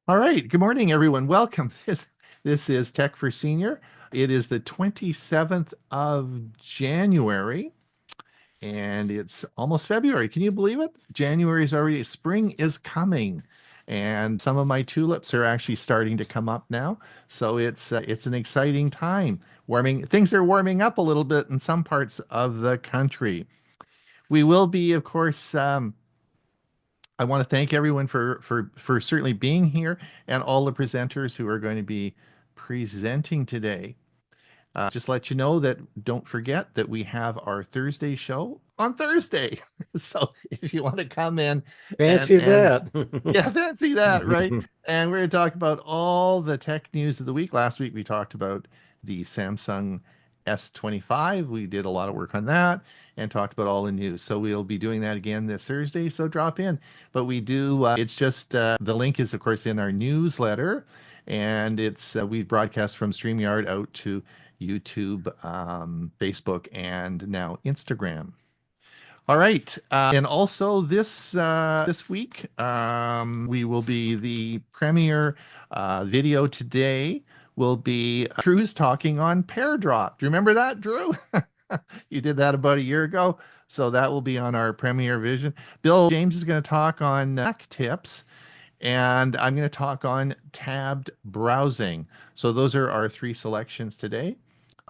All right. Good morning, everyone. Welcome. This is Tech for Senior. It is the 27th of January, and it's almost February. Can you believe it? January is already, spring is coming, and some of my tulips are actually starting to come up now. So it's an exciting time. Things are warming up a little bit in some parts of the country. We will be, of course, I want to thank everyone for certainly being here and all the presenters who are going to be presenting today. Just let you know that don't forget that we have our Thursday show on Thursday. So if you want to come in Fancy and that. yeah, fancy that, right? And we're going to talk about all the tech news of the week. Last week we talked about the Samsung S25. We did a lot of work on that and talked about all the news. So we'll be doing that again this Thursday. So drop in. But we do, it's just the link is, of course, in our newsletter. And it's we broadcast from StreamYard out to YouTube, Facebook, and now Instagram. All right, and also this week we will be the premiere video today will be Drew's talking on pair drop. Do you remember that, Drew? You did that about a year ago, so that will be on our premiere vision. Bill James is going to talk on Mac tips, and I'm going to talk on tabbed browsing. So those are our three selections today.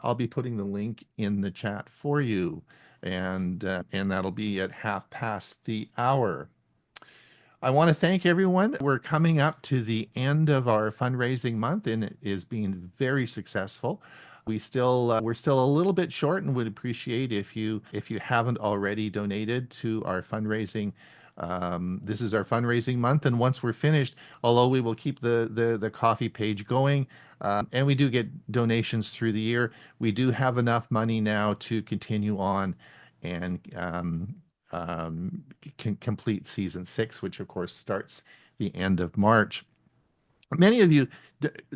I'll be putting the link in the chat for you, and that'll be at 1:30. I want to thank everyone. We're coming up to the end of our fundraising month, and it is being very successful. We're still a little bit short, and would appreciate if you haven't already donated to our fundraising. This is our fundraising month, and once we're finished, although we will keep the coffee page going, and we do get donations through the year, we do have enough money now to continue on and can complete season 6, which of course starts the end of March. Many of you,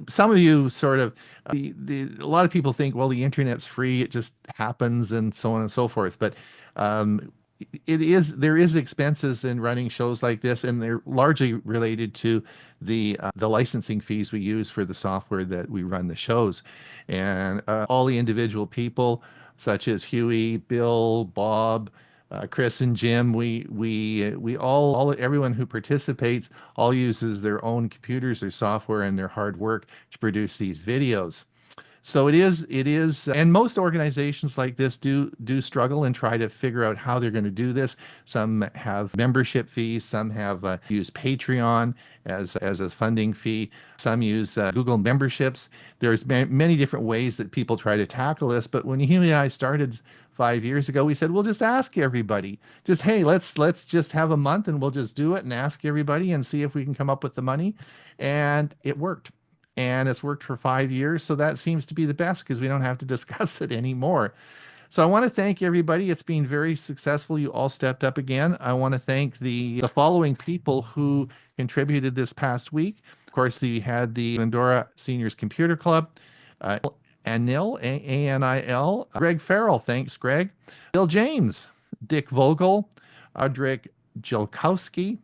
some of you sort of, a lot of people think, well, the internet's free, it just happens and so on and so forth. But there is expenses in running shows like this, and they're largely related to the licensing fees we use for the software that we run the shows. And all the individual people, such as Hewie, Bill, Bob, Chris and Jim, we all everyone who participates all uses their own computers, their software, and their hard work to produce these videos. So it is, and most organizations like this do struggle and try to figure out how they're going to do this. Some have membership fees, some have used Patreon as a funding fee, some use Google memberships. There's many different ways that people try to tackle this. But when Hewie and I started 5 years ago, we said we'll just ask everybody. Just hey, let's just have a month and we'll just do it and ask everybody and see if we can come up with the money, and it worked. And it's worked for 5 years. So that seems to be the best because we don't have to discuss it anymore. So I want to thank everybody. It's been very successful. You all stepped up again. I want to thank the following people who contributed this past week. Of course, we had the Glendora Seniors Computer Club, Anil, A-N-I-L, Greg Farrell, thanks, Greg, Bill James, Dick Vogel, Audric Jolkowski,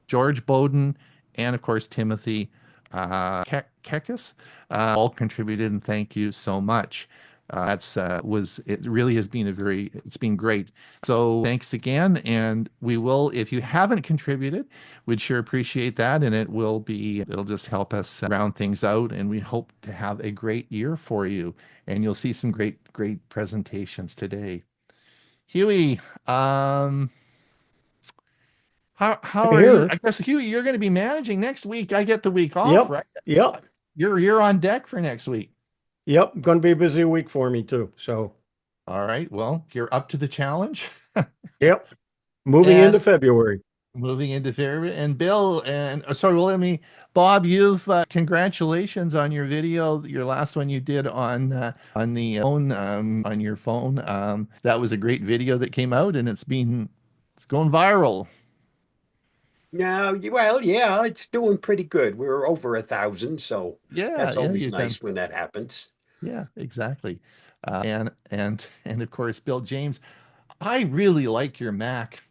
George Bowden, and of course, Timothy Kekis, all contributed, and thank you so much. It really has been it's been great. So thanks again, and we will, if you haven't contributed, we'd sure appreciate that, and it'll just help us round things out, and we hope to have a great year for you, and you'll see some great presentations today. Hewie, how I'm are you? here. I guess Hewie, you're going to be managing next week. I get the week off, Yep. right? Yep. You're on deck for next week. Yep. Going to be a busy week for me too. So, All right. Well, you're up to the challenge. yep. Moving into And February. moving into February. And Bill, and sorry, well, Bob, you've congratulations on your video, your last one you did on the phone, on your phone. That was a great video that came out, and it's going viral. No, well, yeah, it's doing pretty good. We're over 1,000, so Yeah, that's yeah, always you've done. nice when that happens. Yeah, exactly. And of course, Bill James, I really like your Mac.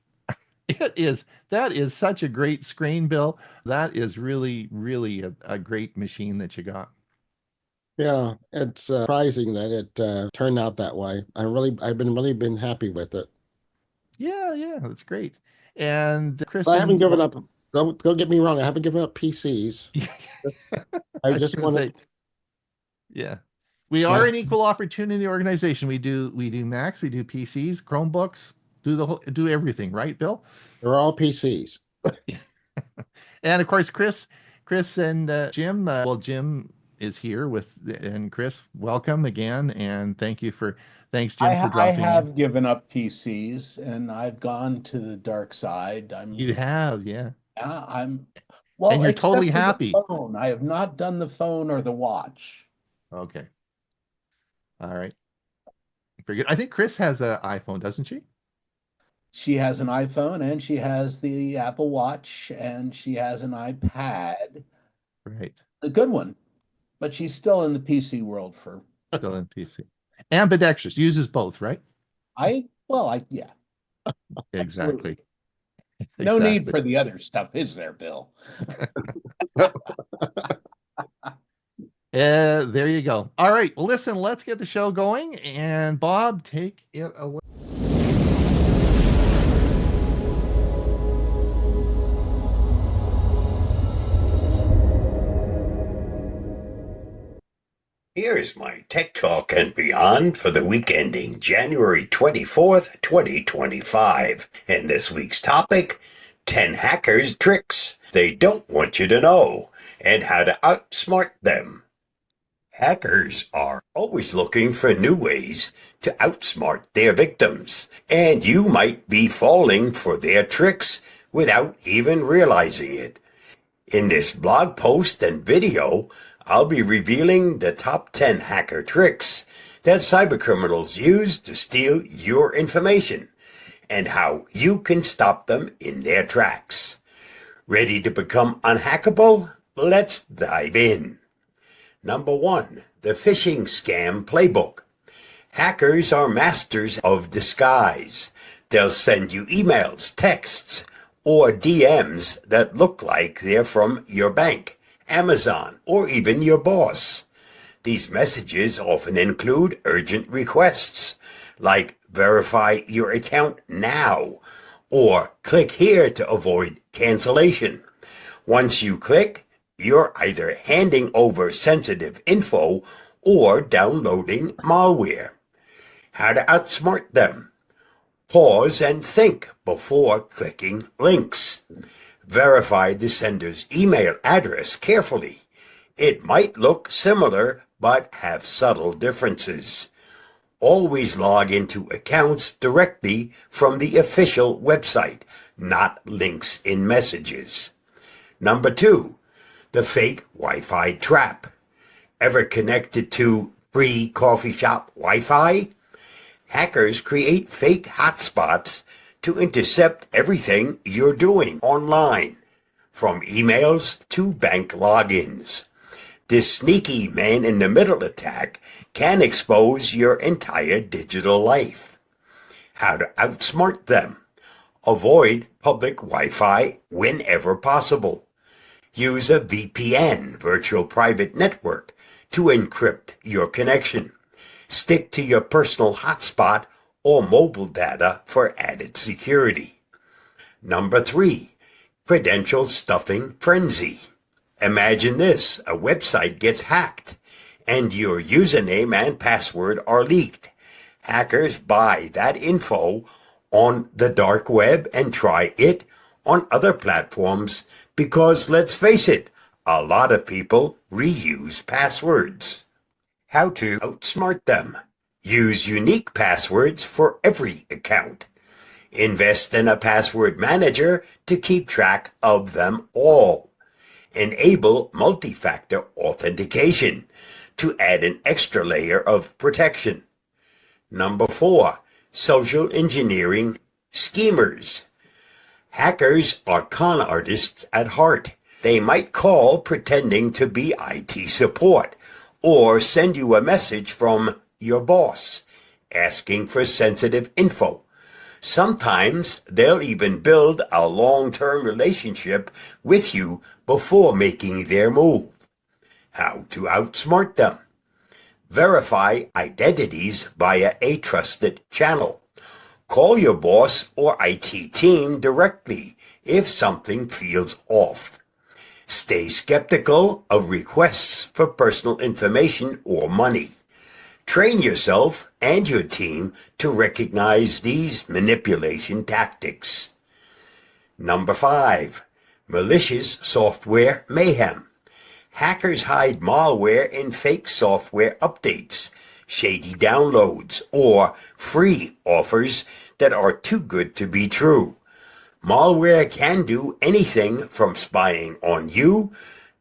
It is. That is such a great screen, Bill. That is really, really a great machine that you got. Yeah, it's surprising that it turned out that way. I've been really been happy with it. Yeah, yeah, that's great. And Chris, But I haven't given well, up. Don't get me wrong. I haven't given up PCs. I I was just going to want say, to. yeah, we are an equal opportunity organization. We do Macs, we do PCs, Chromebooks, do everything, right, Bill? They're all PCs. And of course, Chris and Jim. Well, Jim is here and Chris, welcome again, and thanks, Jim, for I dropping in. have given up PCs and I've gone to the dark side. You have, yeah, I'm and well, you're except totally for the happy. phone. I have not done the phone or the watch. Okay, all right, very good. I think Chris has an iPhone, doesn't she? She has an iPhone and she has the Apple Watch and she has an iPad, Right, a good one, but she's still in the PC world for still in PC. Ambidextrous, uses both, right? yeah, Exactly. absolutely. No need Exactly. for the other stuff, is there, Bill? There you go. All right. Well, listen, let's get the show going. And Bob, take it away. Here's my Tech Talk and Beyond for the week ending January 24th, 2025. And this week's topic, 10 hackers' tricks they don't want you to know and how to outsmart them. Hackers are always looking for new ways to outsmart their victims, and you might be falling for their tricks without even realizing it. In this blog post and video, I'll be revealing the top 10 hacker tricks that cybercriminals use to steal your information and how you can stop them in their tracks. Ready to become unhackable? Let's dive in. Number 1, the phishing scam playbook. Hackers are masters of disguise. They'll send you emails, texts, or DMs that look like they're from your bank, Amazon, or even your boss. These messages often include urgent requests, like verify your account now, or click here to avoid cancellation. Once you click, you're either handing over sensitive info or downloading malware. How to outsmart them. Pause and think before clicking links. Verify the sender's email address carefully. It might look similar, but have subtle differences. Always log into accounts directly from the official website, not links in messages. Number 2, the fake Wi-Fi trap. Ever connected to free coffee shop Wi-Fi? Hackers create fake hotspots to intercept everything you're doing online, from emails to bank logins. This sneaky man-in-the-middle attack can expose your entire digital life. How to outsmart them. Avoid public Wi-Fi whenever possible. Use a VPN, virtual private network, to encrypt your connection. Stick to your personal hotspot or mobile data for added security. Number 3, credential stuffing frenzy. Imagine this, a website gets hacked and your username and password are leaked. Hackers buy that info on the dark web and try it on other platforms because, let's face it, a lot of people reuse passwords. How to outsmart them. Use unique passwords for every account. Invest in a password manager to keep track of them all. Enable multi-factor authentication to add an extra layer of protection. Number 4, social engineering schemers. Hackers are con artists at heart. They might call pretending to be IT support or send you a message from your boss asking for sensitive info. Sometimes they'll even build a long-term relationship with you before making their move. How to outsmart them. Verify identities via a trusted channel. Call your boss or IT team directly if something feels off. Stay skeptical of requests for personal information or money. Train yourself and your team to recognize these manipulation tactics. Number 5. Malicious software mayhem. Hackers hide malware in fake software updates, shady downloads, or free offers that are too good to be true. Malware can do anything from spying on you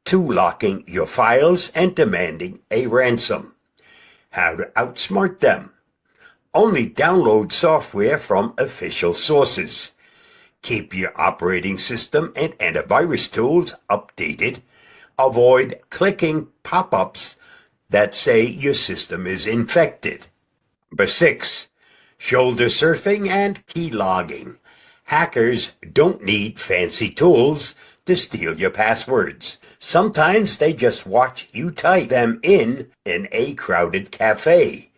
to locking your files and demanding a ransom. How to outsmart them. Only download software from official sources. Keep your operating system and antivirus tools updated. Avoid clicking pop-ups that say your system is infected. Number 6. Shoulder surfing and keylogging. Hackers don't need fancy tools to steal your passwords. Sometimes they just watch you type them in a crowded cafe.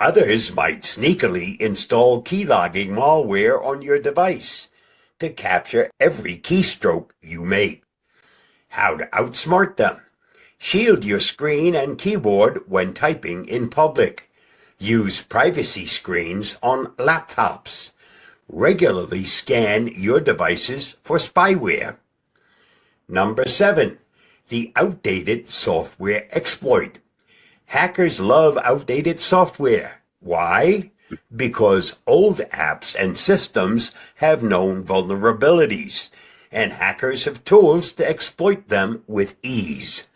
Others might sneakily install keylogging malware on your device to capture every keystroke you make. How to outsmart them. Shield your screen and keyboard when typing in public. Use privacy screens on laptops. Regularly scan your devices for spyware. Number 7. The outdated software exploit. Hackers love outdated software. Why? Because old apps and systems have known vulnerabilities, and hackers have tools to exploit them with ease.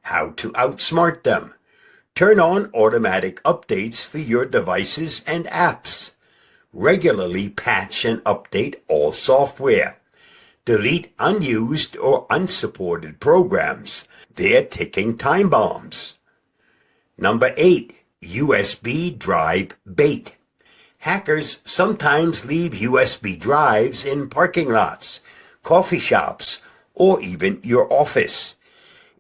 How to outsmart them. Turn on automatic updates for your devices and apps. Regularly patch and update all software. Delete unused or unsupported programs. They're ticking time bombs. Number 8. USB drive bait. Hackers sometimes leave USB drives in parking lots, coffee shops, or even your office.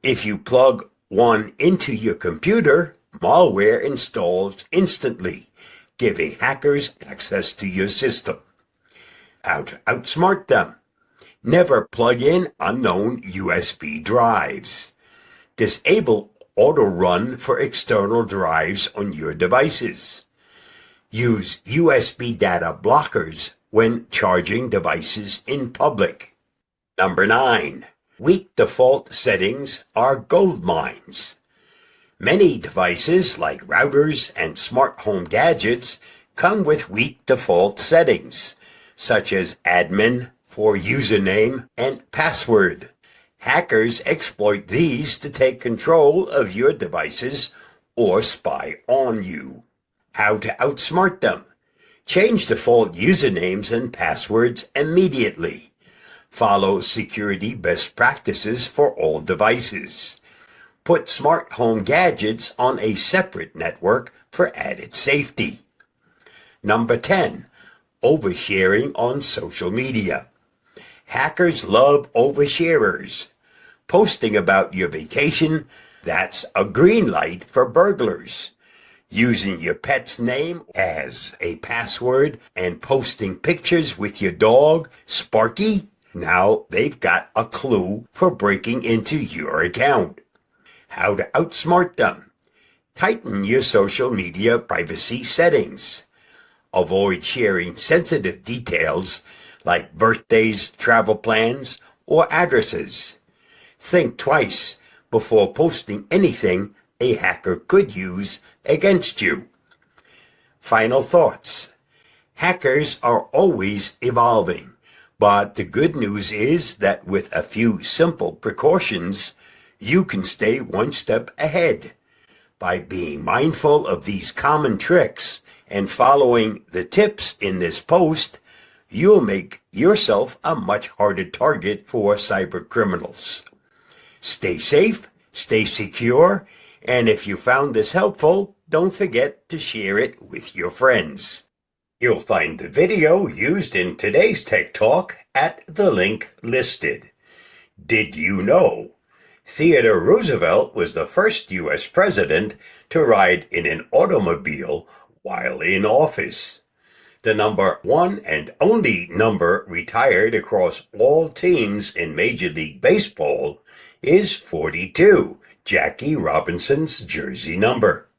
If you plug one into your computer, malware installs instantly, giving hackers access to your system. How to outsmart them. Never plug in unknown USB drives. Disable auto-run for external drives on your devices. Use USB data blockers when charging devices in public. Number 9. Weak default settings are gold mines. Many devices like routers and smart home gadgets come with weak default settings, such as admin for username and password. Hackers exploit these to take control of your devices or spy on you. How to outsmart them. Change default usernames and passwords immediately. Follow security best practices for all devices. Put smart home gadgets on a separate network for added safety. Number 10. Oversharing on social media. Hackers love oversharers. Posting about your vacation, that's a green light for burglars. Using your pet's name as a password and posting pictures with your dog, Sparky, now they've got a clue for breaking into your account. How to outsmart them. Tighten your social media privacy settings. Avoid sharing sensitive details like birthdays, travel plans, or addresses. Think twice before posting anything a hacker could use against you. Final thoughts. Hackers are always evolving, but the good news is that with a few simple precautions, you can stay one step ahead. By being mindful of these common tricks and following the tips in this post, you'll make yourself a much harder target for cyber criminals. Stay safe, stay secure, and if you found this helpful, don't forget to share it with your friends. You'll find the video used in today's Tech Talk at the link listed. Did you know? Theodore Roosevelt was the first U.S. president to ride in an automobile while in office. The number one and only number retired across all teams in Major League Baseball is 42, Jackie Robinson's jersey number.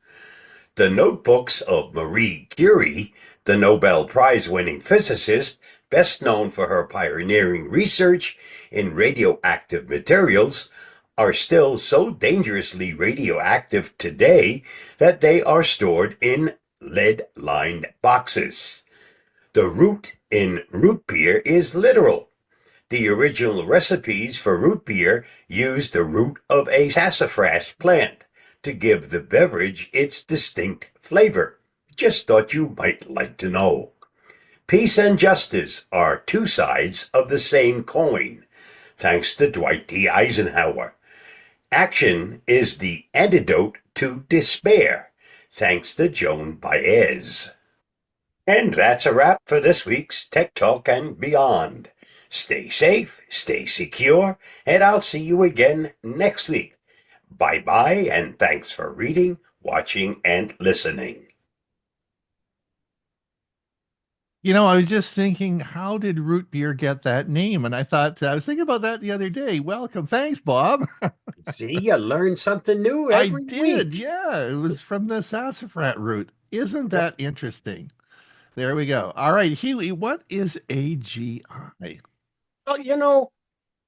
The notebooks of Marie Curie, the Nobel Prize-winning physicist, best known for her pioneering research in radioactive materials, are still so dangerously radioactive today that they are stored in lead-lined boxes. The root in root beer is literal. The original recipes for root beer used the root of a sassafras plant to give the beverage its distinct flavor. Just thought you might like to know. Peace and justice are two sides of the same coin, thanks to Dwight D. Eisenhower. Action is the antidote to despair, thanks to Joan Baez. And that's a wrap for this week's Tech Talk and Beyond. Stay safe, stay secure, and I'll see you again next week. Bye-bye, and thanks for reading, watching, and listening. You know, I was just thinking, how did root beer get that name? And I was thinking about that the other day. Welcome. Thanks, Bob. See, you learn something new I every did. week. Yeah, it was from the sassafras root. Isn't that interesting? There we go. All right, Hewie, what is AGI? Well,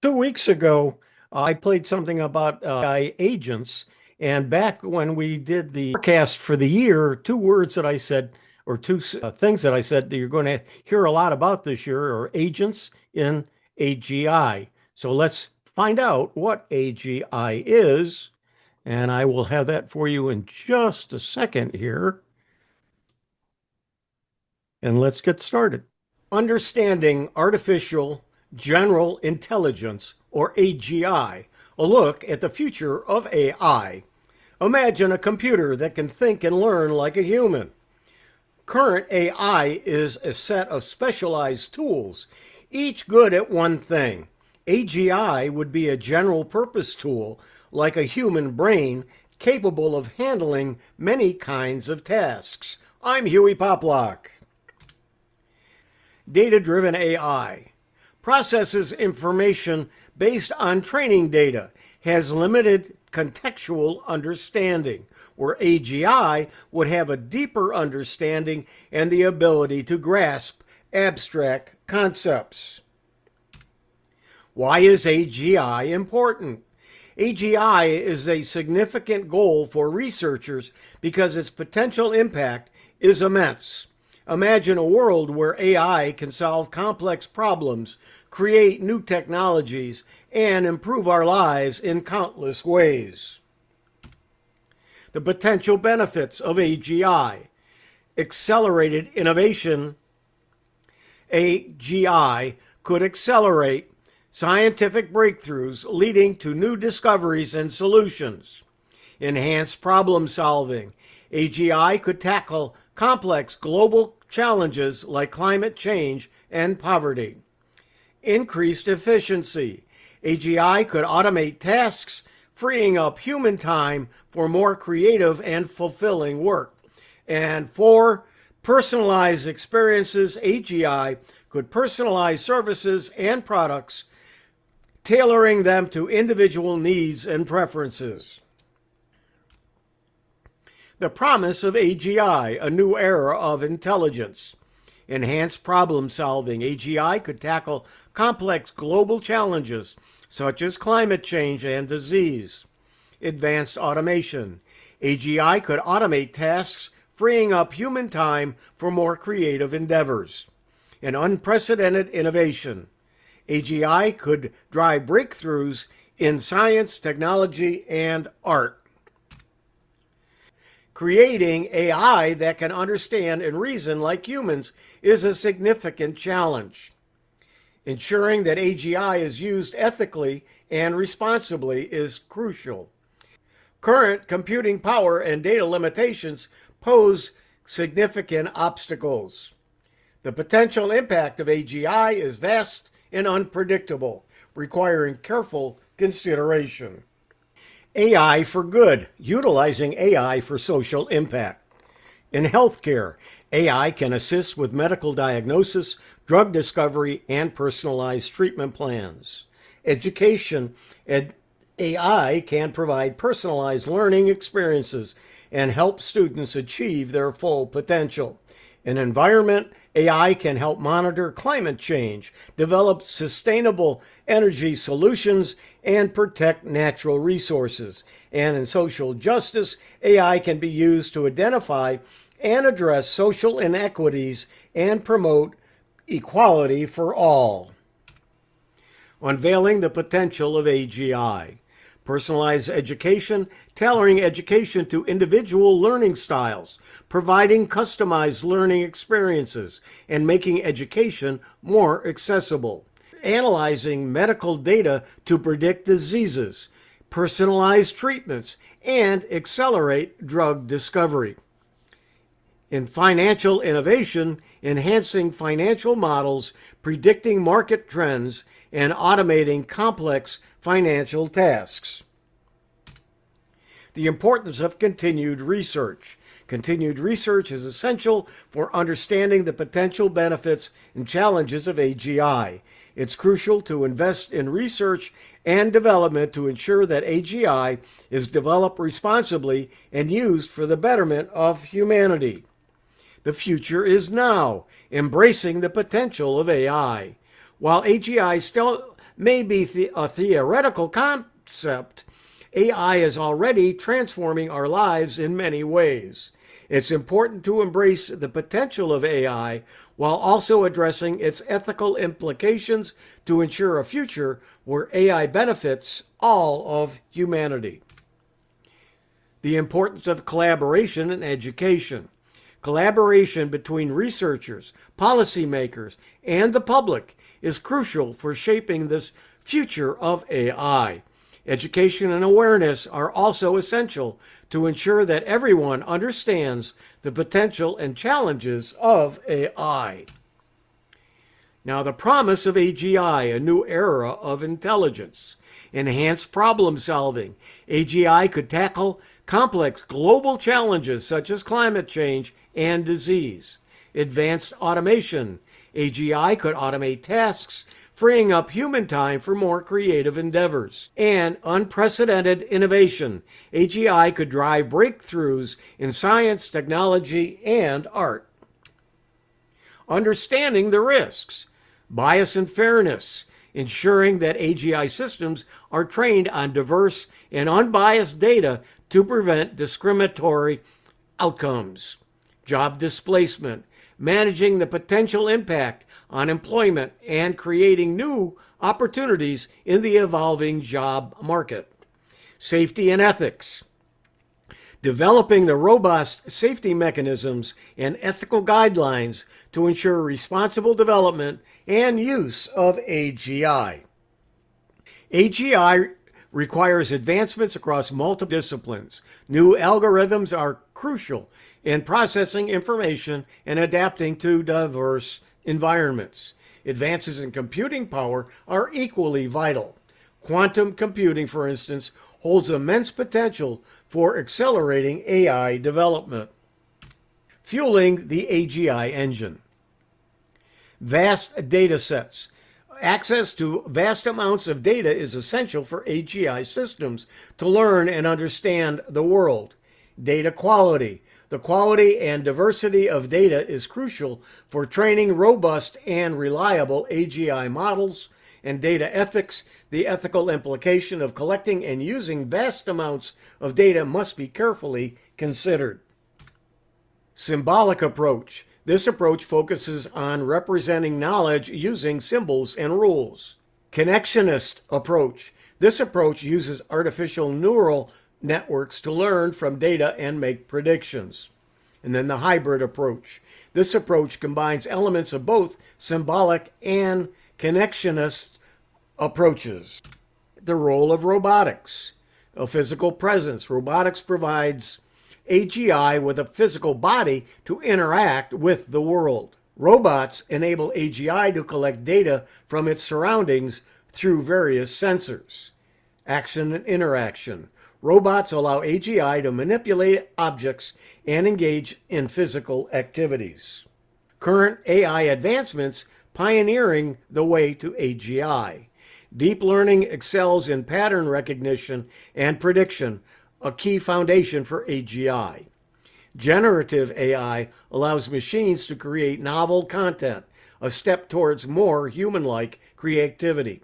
2 weeks ago, I played something about AI agents. And back when we did the forecast for the year, two words that I said, or two things that I said that you're going to hear a lot about this year are agents in AGI. So let's find out what AGI is. And I will have that for you in just a second here. And let's get started. Understanding Artificial General Intelligence, or AGI, a look at the future of AI. Imagine a computer that can think and learn like a human. Current AI is a set of specialized tools, each good at one thing. AGI would be a general purpose tool, like a human brain, capable of handling many kinds of tasks. I'm Hewie Poplock. Data-driven AI processes information based on training data, has limited contextual understanding, where AGI would have a deeper understanding and the ability to grasp abstract concepts. Why is AGI important? AGI is a significant goal for researchers because its potential impact is immense. Imagine a world where AI can solve complex problems, create new technologies, and improve our lives in countless ways. The potential benefits of AGI. Accelerated innovation. AGI could accelerate scientific breakthroughs leading to new discoveries and solutions. Enhanced problem solving. AGI could tackle complex global challenges like climate change and poverty. Increased efficiency. AGI could automate tasks, freeing up human time for more creative and fulfilling work. And 4, personalized experiences. AGI could personalize services and products, tailoring them to individual needs and preferences. The promise of AGI, a new era of intelligence. Enhanced problem solving. AGI could tackle complex global challenges such as climate change and disease. Advanced automation. AGI could automate tasks, freeing up human time for more creative endeavors. An unprecedented innovation. AGI could drive breakthroughs in science, technology, and art. Creating AI that can understand and reason like humans is a significant challenge. Ensuring that AGI is used ethically and responsibly is crucial. Current computing power and data limitations pose significant obstacles. The potential impact of AGI is vast and unpredictable, requiring careful consideration. AI for good, utilizing AI for social impact. In healthcare, AI can assist with medical diagnosis, drug discovery, and personalized treatment plans. Education, AI can provide personalized learning experiences and help students achieve their full potential. In environment, AI can help monitor climate change, develop sustainable energy solutions, and protect natural resources. And in social justice, AI can be used to identify and address social inequities and promote equality for all. Unveiling the potential of AGI. Personalized education, tailoring education to individual learning styles, providing customized learning experiences, and making education more accessible. Analyzing medical data to predict diseases, personalized treatments, and accelerate drug discovery. In financial innovation, enhancing financial models, predicting market trends, and automating complex financial tasks. The importance of continued research. Continued research is essential for understanding the potential benefits and challenges of AGI. It's crucial to invest in research and development to ensure that AGI is developed responsibly and used for the betterment of humanity. The future is now, embracing the potential of AI. While AGI still may be a theoretical concept, AI is already transforming our lives in many ways. It's important to embrace the potential of AI while also addressing its ethical implications to ensure a future where AI benefits all of humanity. The importance of collaboration in education. Collaboration between researchers, policymakers, and the public is crucial for shaping this future of AI. Education and awareness are also essential to ensure that everyone understands the potential and challenges of AI. Now, the promise of AGI, a new era of intelligence. Enhanced problem solving. AGI could tackle complex global challenges such as climate change and disease. Advanced automation. AGI could automate tasks, freeing up human time for more creative endeavors. And unprecedented innovation. AGI could drive breakthroughs in science, technology, and art. Understanding the risks. Bias and fairness. Ensuring that AGI systems are trained on diverse and unbiased data to prevent discriminatory outcomes. Job displacement. Managing the potential impact on employment and creating new opportunities in the evolving job market. Safety and ethics. Developing the robust safety mechanisms and ethical guidelines to ensure responsible development and use of AGI. AGI requires advancements across multiple disciplines. New algorithms are crucial in processing information and adapting to diverse environments. Advances in computing power are equally vital. Quantum computing, for instance, holds immense potential for accelerating AI development. Fueling the AGI engine. Vast data sets. Access to vast amounts of data is essential for AGI systems to learn and understand the world. Data quality. The quality and diversity of data is crucial for training robust and reliable AGI models. And data ethics. The ethical implication of collecting and using vast amounts of data must be carefully considered. Symbolic approach. This approach focuses on representing knowledge using symbols and rules. Connectionist approach. This approach uses artificial neural networks to learn from data and make predictions. And then the hybrid approach. This approach combines elements of both symbolic and connectionist approaches. The role of robotics. A physical presence. Robotics provides AGI with a physical body to interact with the world. Robots enable AGI to collect data from its surroundings through various sensors. Action and interaction. Robots allow AGI to manipulate objects and engage in physical activities. Current AI advancements pioneering the way to AGI. Deep learning excels in pattern recognition and prediction, a key foundation for AGI. Generative AI allows machines to create novel content, a step towards more human-like creativity.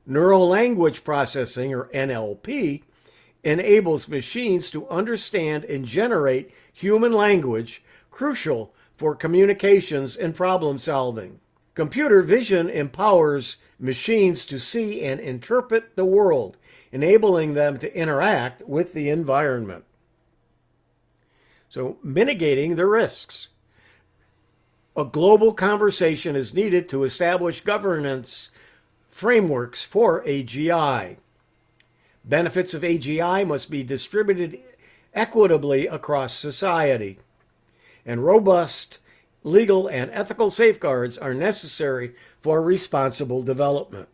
Neural language processing, or NLP, enables machines to understand and generate human language, crucial for communications and problem solving. Computer vision empowers machines to see and interpret the world, enabling them to interact with the environment. So, mitigating the risks. A global conversation is needed to establish governance frameworks for AGI. Benefits of AGI must be distributed equitably across society, and robust legal and ethical safeguards are necessary for responsible development.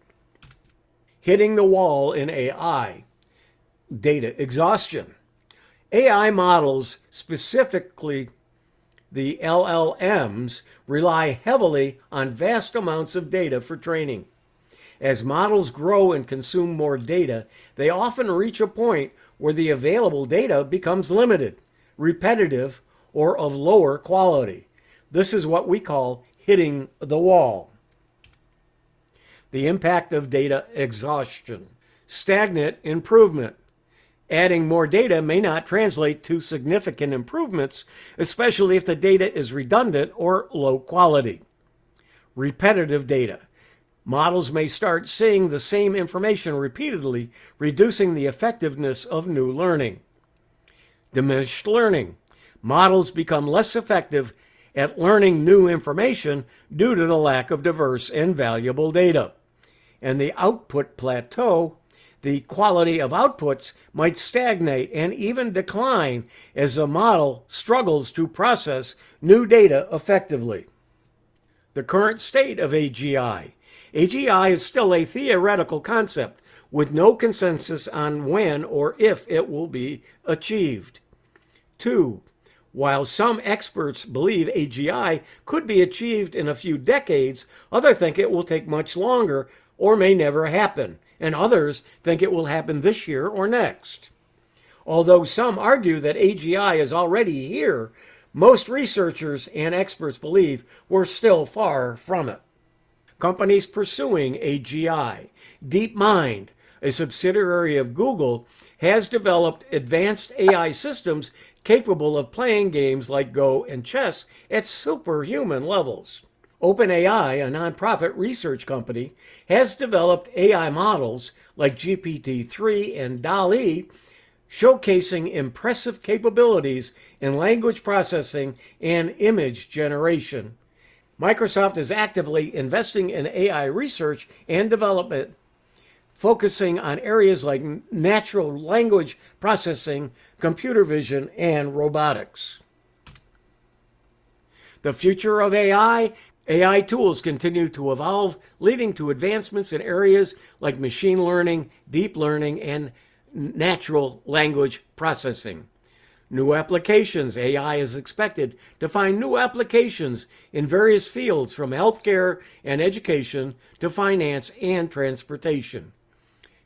Hitting the wall in AI. Data exhaustion. AI models, specifically the LLMs, rely heavily on vast amounts of data for training. As models grow and consume more data, they often reach a point where the available data becomes limited, repetitive, or of lower quality. This is what we call hitting the wall. The impact of data exhaustion. Stagnant improvement. Adding more data may not translate to significant improvements, especially if the data is redundant or low quality. Repetitive data. Models may start seeing the same information repeatedly, reducing the effectiveness of new learning. Diminished learning. Models become less effective at learning new information due to the lack of diverse and valuable data. And the output plateau. The quality of outputs might stagnate and even decline as the model struggles to process new data effectively. The current state of AGI. AGI is still a theoretical concept with no consensus on when or if it will be achieved. 2. While some experts believe AGI could be achieved in a few decades, others think it will take much longer or may never happen, and others think it will happen this year or next. Although some argue that AGI is already here, most researchers and experts believe we're still far from it. Companies pursuing AGI. DeepMind, a subsidiary of Google, has developed advanced AI systems capable of playing games like Go and chess at superhuman levels. OpenAI, a nonprofit research company, has developed AI models like GPT-3 and DALL-E, showcasing impressive capabilities in language processing and image generation. Microsoft is actively investing in AI research and development, focusing on areas like natural language processing, computer vision, and robotics. The future of AI. AI tools continue to evolve, leading to advancements in areas like machine learning, deep learning, and natural language processing. New applications. AI is expected to find new applications in various fields, from healthcare and education to finance and transportation.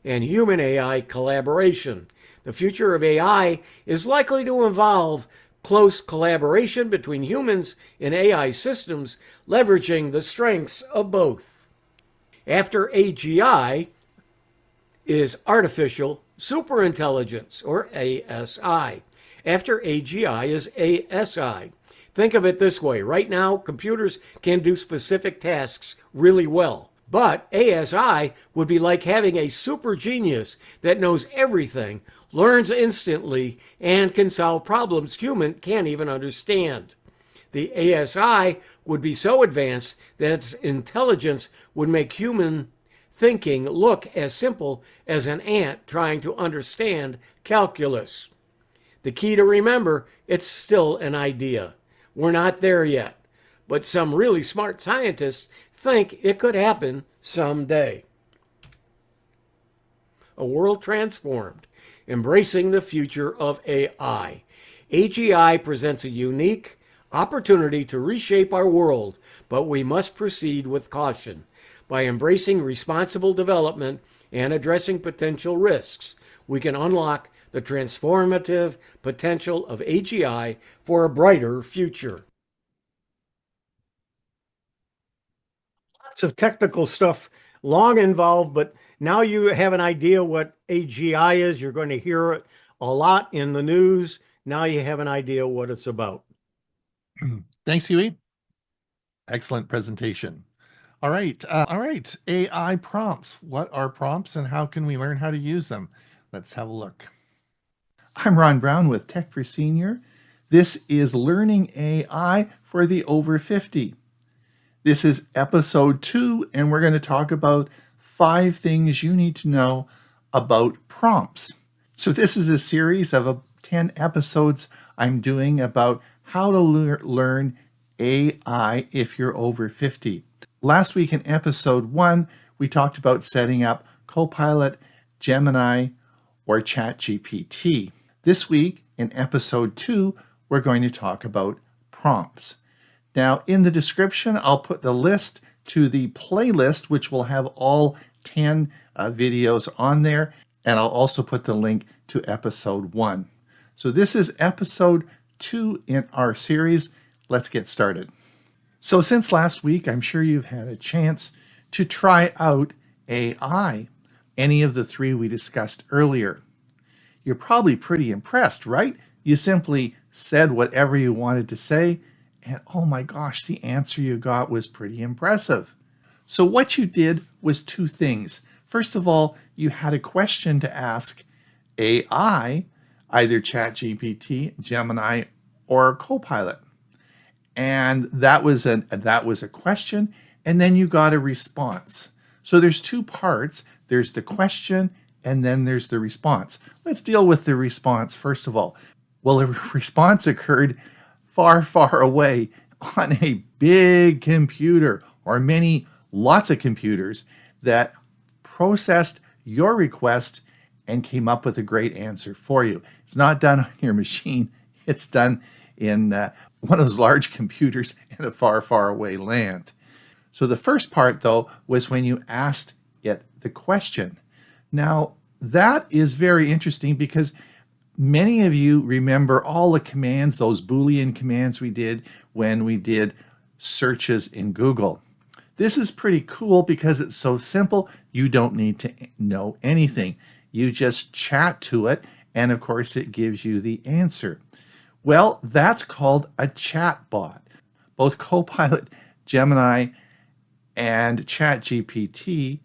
And human AI collaboration. The future of AI is likely to involve close collaboration between humans and AI systems, leveraging the strengths of both. After AGI is artificial superintelligence, or ASI. After AGI is ASI. Think of it this way. Right now, computers can do specific tasks really well. But ASI would be like having a super genius that knows everything, learns instantly, and can solve problems humans can't even understand. The ASI would be so advanced that its intelligence would make human thinking look as simple as an ant trying to understand calculus. The key to remember, it's still an idea. We're not there yet. but some really smart scientists think it could happen someday. A world transformed, embracing the future of AI. AGI presents a unique opportunity to reshape our world, but we must proceed with caution. By embracing responsible development and addressing potential risks, we can unlock the transformative potential of AGI for a brighter future. Lots of technical stuff long involved, but now you have an idea what AGI is. You're going to hear it a lot in the news. Now you have an idea what it's about. Thanks, Hewie. Excellent presentation. All right. AI prompts. What are prompts and how can we learn how to use them? Let's have a look. I'm Ron Brown with Tech for Senior. This is Learning AI for the Over 50. This is episode 2, and we're going to talk about 5 things you need to know about prompts. So this is a series of 10 episodes I'm doing about how to learn AI if you're over 50. Last week in episode 1, we talked about setting up Copilot, Gemini, or ChatGPT. This week in episode 2, we're going to talk about prompts. Now, in the description, I'll put the list to the playlist, which will have all 10 videos on there, and I'll also put the link to episode 1. So this is episode 2 in our series. Let's get started. So since last week, I'm sure you've had a chance to try out AI, any of the 3 we discussed earlier. You're probably pretty impressed, right? You simply said whatever you wanted to say, and oh my gosh, the answer you got was pretty impressive. So what you did was 2 things. First of all, you had a question to ask AI, either ChatGPT, Gemini, or Copilot. And that was a question, and then you got a response. So there's 2 parts. There's the question, and then there's the response. Let's deal with the response first of all. Well, the response occurred far, far away on a big computer, or lots of computers that processed your request and came up with a great answer for you. It's not done on your machine. It's done in one of those large computers in a far, far away land. So the first part, though, was when you asked it the question. Now, that is very interesting because many of you remember all the commands, those Boolean commands we did when we did searches in Google. This is pretty cool because it's so simple. You don't need to know anything. You just chat to it, and of course, it gives you the answer. Well, that's called a chatbot. Both Copilot, Gemini, and ChatGPT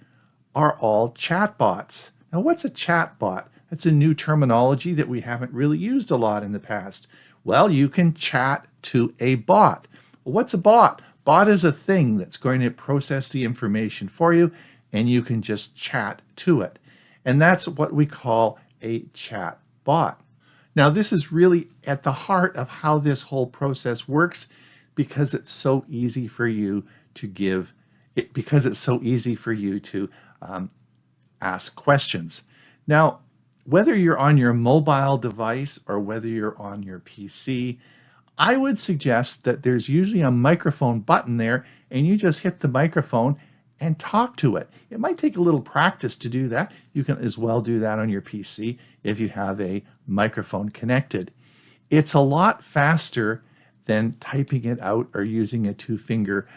are all chatbots. Now, what's a chatbot? That's a new terminology that we haven't really used a lot in the past. Well, you can chat to a bot. Well, what's a bot? Bot is a thing that's going to process the information for you, and you can just chat to it. And that's what we call a chatbot. Now, this is really at the heart of how this whole process works because it's so easy for you to ask questions. Now, whether you're on your mobile device or whether you're on your PC, I would suggest that there's usually a microphone button there, and you just hit the microphone and talk to it. It might take a little practice to do that. You can as well do that on your PC if you have a microphone connected. It's a lot faster than typing it out or using a 2-finger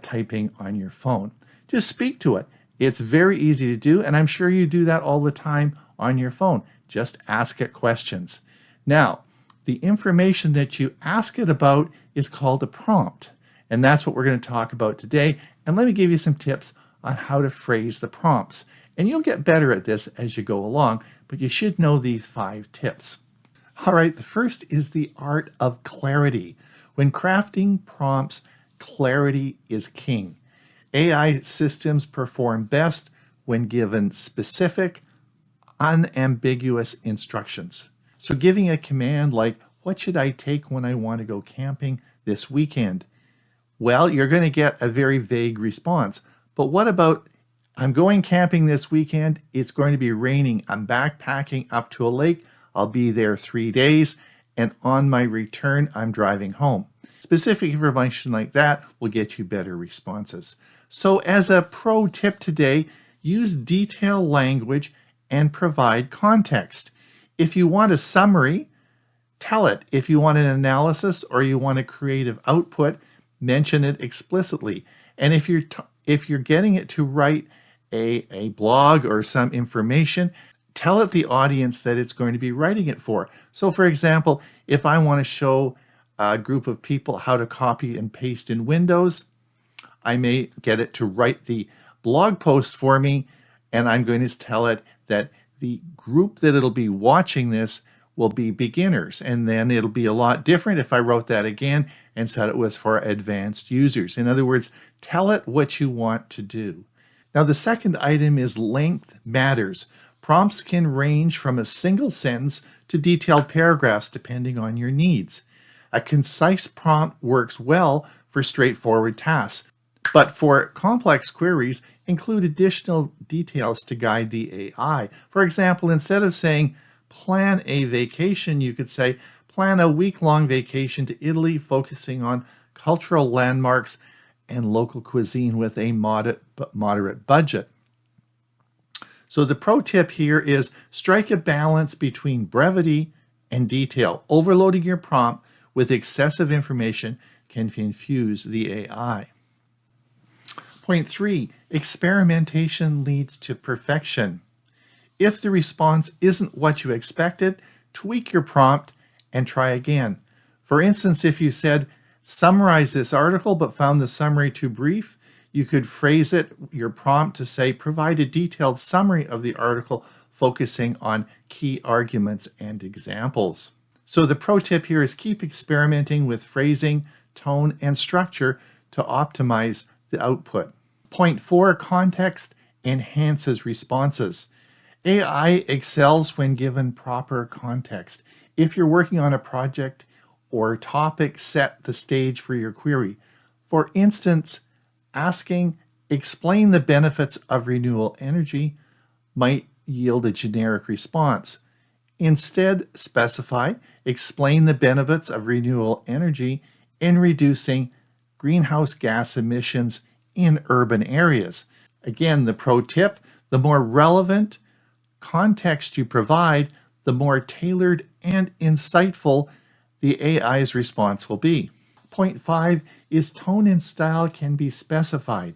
typing on your phone. Just speak to it. It's very easy to do, and I'm sure you do that all the time on your phone. Just ask it questions. Now, the information that you ask it about is called a prompt, and that's what we're going to talk about today. And let me give you some tips on how to phrase the prompts. And you'll get better at this as you go along, but you should know these 5 tips. All right, the first is the art of clarity. When crafting prompts, clarity is king. AI systems perform best when given specific, unambiguous instructions. So giving a command like, what should I take when I want to go camping this weekend, Well, you're going to get a very vague response. But what about, I'm going camping this weekend, it's going to be raining, I'm backpacking up to a lake, I'll be there 3 days, and on my return, I'm driving home. Specific information like that will get you better responses. So as a pro tip today, use detailed language and provide context. If you want a summary, tell it. If you want an analysis or you want a creative output, mention it explicitly. And if you're getting it to write a blog or some information, tell it the audience that it's going to be writing it for. So for example, if I want to show a group of people how to copy and paste in Windows, I may get it to write the blog post for me, and I'm going to tell it that the group that it'll be watching this will be beginners, and then it'll be a lot different if I wrote that again and said it was for advanced users. In other words, tell it what you want to do. Now the second item is length matters. Prompts can range from a single sentence to detailed paragraphs depending on your needs. A concise prompt works well for straightforward tasks, but for complex queries, include additional details to guide the AI. For example, instead of saying, plan a vacation, you could say, plan a week-long vacation to Italy, focusing on cultural landmarks and local cuisine with a moderate budget. So the pro tip here is strike a balance between brevity and detail. Overloading your prompt with excessive information can confuse the AI. Point 3, experimentation leads to perfection. If the response isn't what you expected, tweak your prompt and try again. For instance, if you said, summarize this article but found the summary too brief, you could phrase your prompt to say, provide a detailed summary of the article focusing on key arguments and examples. So the pro tip here is keep experimenting with phrasing, tone, and structure to optimize the output. Point 4, context enhances responses. AI excels when given proper context. If you're working on a project or topic, set the stage for your query. For instance, asking, explain the benefits of renewable energy might yield a generic response. Instead, specify, explain the benefits of renewable energy in reducing greenhouse gas emissions in urban areas. Again, the pro tip, the more relevant context you provide, the more tailored and insightful the AI's response will be. Point 5 is tone and style can be specified.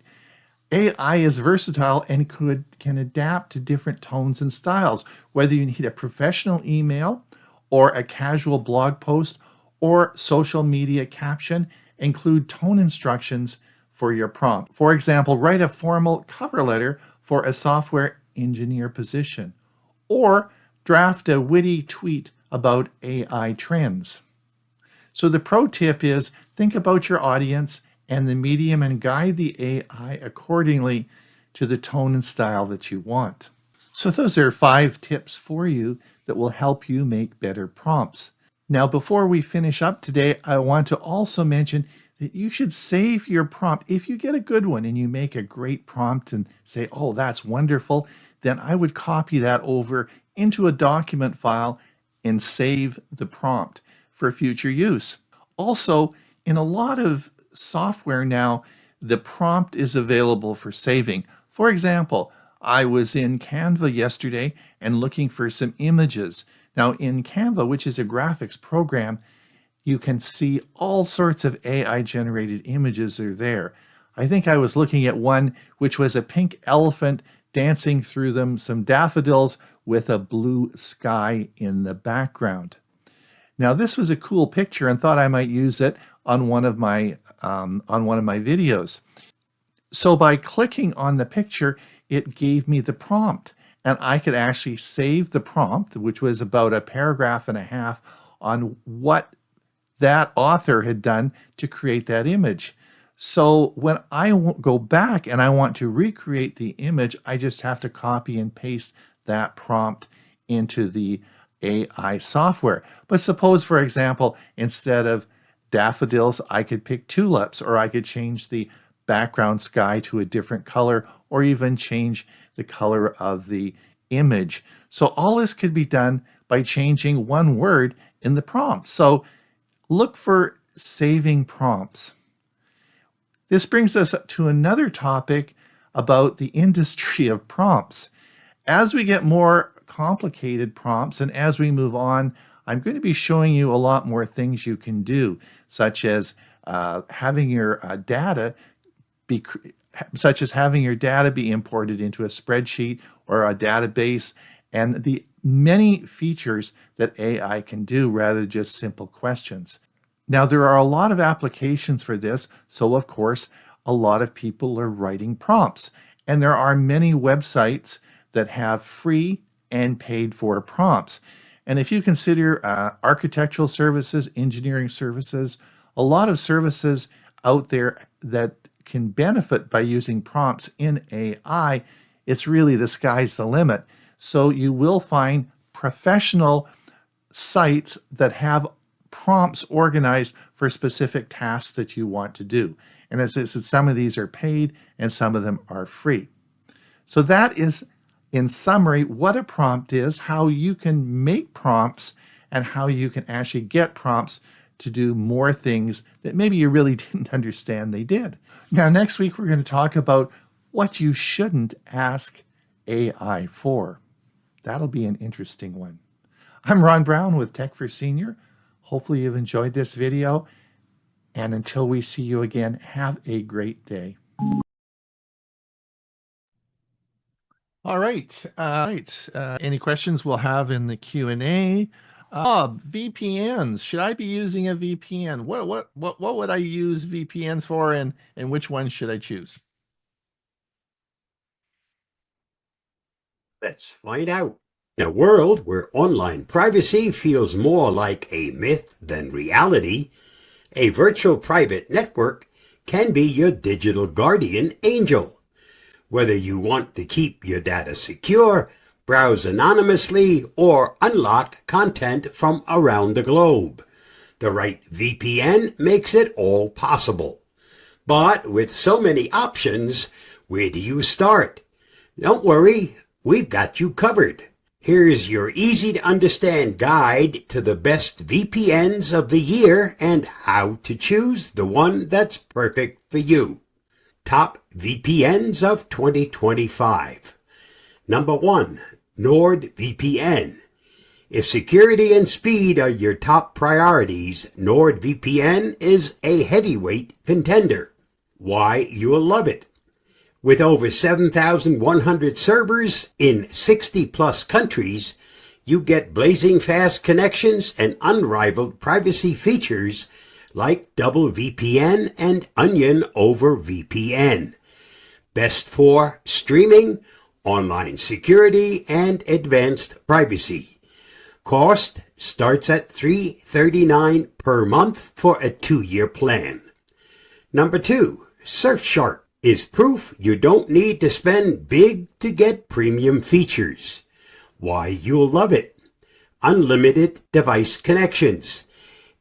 AI is versatile and can adapt to different tones and styles, whether you need a professional email or a casual blog post or social media caption. Include tone instructions for your prompt. For example, write a formal cover letter for a software engineer position, or draft a witty tweet about AI trends. So the pro tip is think about your audience and the medium and guide the AI accordingly to the tone and style that you want. So those are 5 tips for you that will help you make better prompts. Now, before we finish up today, I want to also mention that you should save your prompt. If you get a good one and you make a great prompt and say, oh, that's wonderful, then I would copy that over into a document file and save the prompt for future use. Also, in a lot of software now, the prompt is available for saving. For example, I was in Canva yesterday and looking for some images. Now in Canva, which is a graphics program, you can see all sorts of AI generated images are there. I think I was looking at one which was a pink elephant dancing through some daffodils with a blue sky in the background. Now this was a cool picture and thought I might use it on one of my videos. So by clicking on the picture, it gave me the prompt, and I could actually save the prompt, which was about a paragraph and a half, on what that author had done to create that image. So when I go back and I want to recreate the image, I just have to copy and paste that prompt into the AI software. But suppose, for example, instead of daffodils, I could pick tulips, or I could change the background sky to a different color, or even change the color of the image. So all this could be done by changing one word in the prompt. So look for saving prompts. This brings us to another topic about the industry of prompts. As we get more complicated prompts and as we move on, I'm going to be showing you a lot more things you can do, such as having your data be imported into a spreadsheet or a database, and the many features that AI can do rather than just simple questions. Now, there are a lot of applications for this, so of course, a lot of people are writing prompts, and there are many websites that have free and paid for prompts. And if you consider architectural services, engineering services, a lot of services out there that can benefit by using prompts in AI, it's really the sky's the limit. So you will find professional sites that have prompts organized for specific tasks that you want to do. And as I said, some of these are paid and some of them are free. So that is, in summary, what a prompt is, how you can make prompts, and how you can actually get prompts to do more things that maybe you really didn't understand they did. Now, next week, we're going to talk about what you shouldn't ask AI for. That'll be an interesting one. I'm Ron Brown with Tech for Senior. Hopefully you've enjoyed this video. And until we see you again, have a great day. All right. Any questions we'll have in the Q&A? VPNs. Should I be using a VPN? What would I use VPNs for, and which one should I choose? Let's find out. In a world where online privacy feels more like a myth than reality, a virtual private network can be your digital guardian angel. Whether you want to keep your data secure, browse anonymously, or unlock content from around the globe, the right VPN makes it all possible. But with so many options, where do you start? Don't worry, we've got you covered. Here's your easy-to-understand guide to the best VPNs of the year and how to choose the one that's perfect for you. Top VPNs of 2025. Number 1, NordVPN. If security and speed are your top priorities, NordVPN is a heavyweight contender. Why you'll love it. With over 7,100 servers in 60-plus countries, you get blazing fast connections and unrivaled privacy features like double VPN and Onion over VPN. Best for streaming, online security, and advanced privacy. Cost starts at $339 per month for a 2-year plan. Number 2, Surfshark is proof you don't need to spend big to get premium features. Why you'll love it. Unlimited device connections,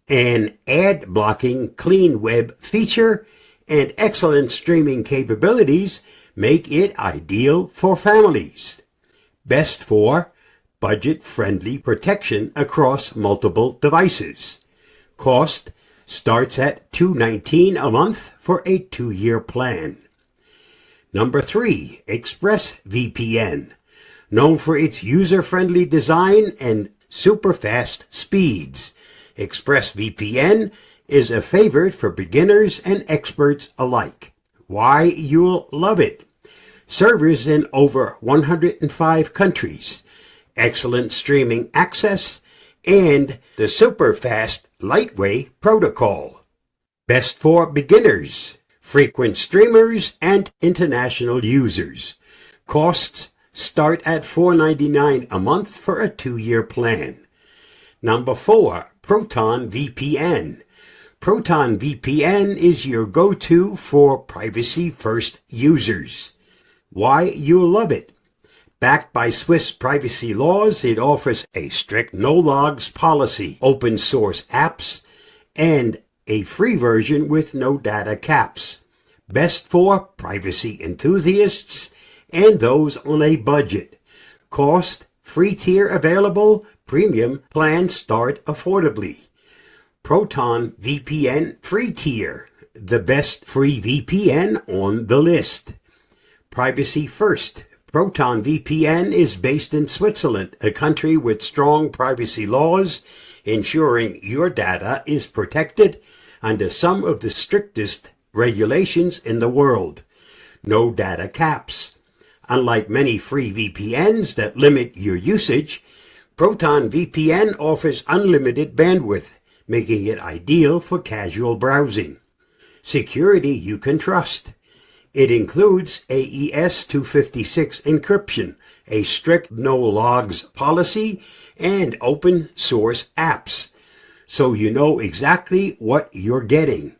an ad-blocking clean web feature, and excellent streaming capabilities make it ideal for families. Best for budget-friendly protection across multiple devices. Cost starts at $219 a month for a 2-year plan. Number 3, ExpressVPN. Known for its user-friendly design and super-fast speeds, ExpressVPN is a favorite for beginners and experts alike. Why you'll love it. Servers in over 105 countries, excellent streaming access, and the super-fast lightweight protocol. Best for beginners, frequent streamers, and international users. Costs start at $499 a month for a 2-year plan. Number 4, Proton VPN. Proton VPN is your go-to for privacy-first users. Why you'll love it. Backed by Swiss privacy laws, it offers a strict no-logs policy, open-source apps, and a free version with no data caps. Best for privacy enthusiasts and those on a budget. Cost, free tier available, premium plans start affordably. Proton VPN free tier, the best free VPN on the list. Privacy first. Proton VPN is based in Switzerland, a country with strong privacy laws, ensuring your data is protected under some of the strictest regulations in the world. No data caps. Unlike many free VPNs that limit your usage, Proton VPN offers unlimited bandwidth, making it ideal for casual browsing. Security you can trust. It includes AES 256 encryption, a strict no logs policy, and open source apps, so you know exactly what you're getting.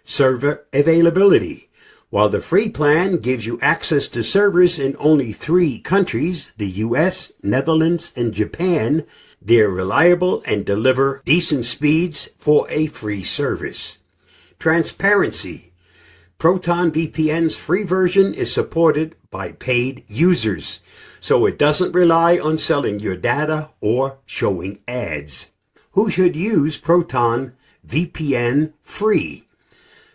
Server availability. While the free plan gives you access to servers in only 3 countries, the US, Netherlands, and Japan, they're reliable and deliver decent speeds for a free service. Transparency. Proton VPN's free version is supported by paid users, so it doesn't rely on selling your data or showing ads. Who should use Proton VPN free?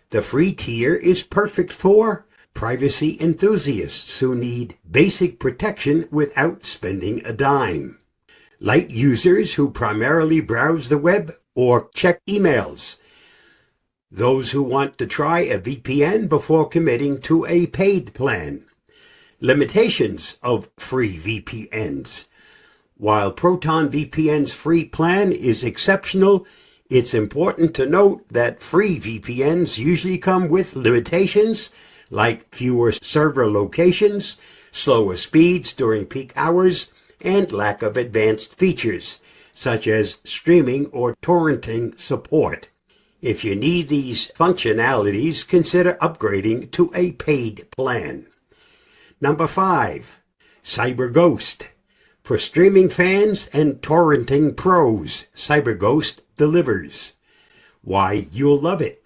The free tier is perfect for privacy enthusiasts who need basic protection without spending a dime. Light users who primarily browse the web or check emails. Those who want to try a VPN before committing to a paid plan. Limitations of free VPNs. While Proton VPN's free plan is exceptional, it's important to note that free VPNs usually come with limitations like fewer server locations, slower speeds during peak hours, and lack of advanced features, such as streaming or torrenting support. If you need these functionalities, consider upgrading to a paid plan. Number 5, CyberGhost. For streaming fans and torrenting pros, CyberGhost delivers. Why you'll love it.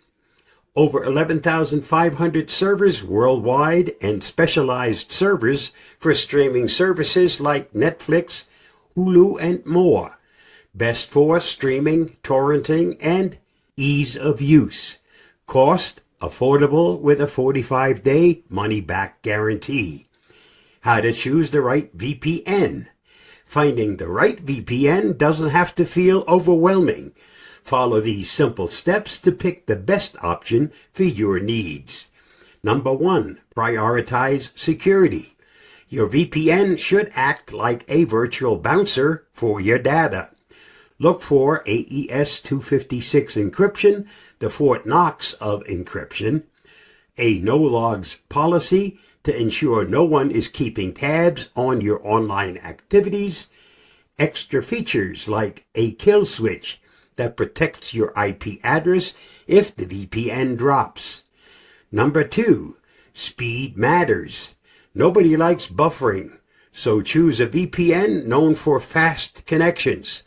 Over 11,500 servers worldwide and specialized servers for streaming services like Netflix, Hulu, and more. Best for streaming, torrenting, and ease of use. Cost, affordable with a 45-day money-back guarantee. How to choose the right VPN. Finding the right VPN doesn't have to feel overwhelming. Follow these simple steps to pick the best option for your needs. Number 1, prioritize security. Your VPN should act like a virtual bouncer for your data. Look for AES 256 encryption, the Fort Knox of encryption, a no-logs policy to ensure no one is keeping tabs on your online activities, extra features like a kill switch that protects your IP address if the VPN drops. Number 2, speed matters. Nobody likes buffering, so choose a VPN known for fast connections.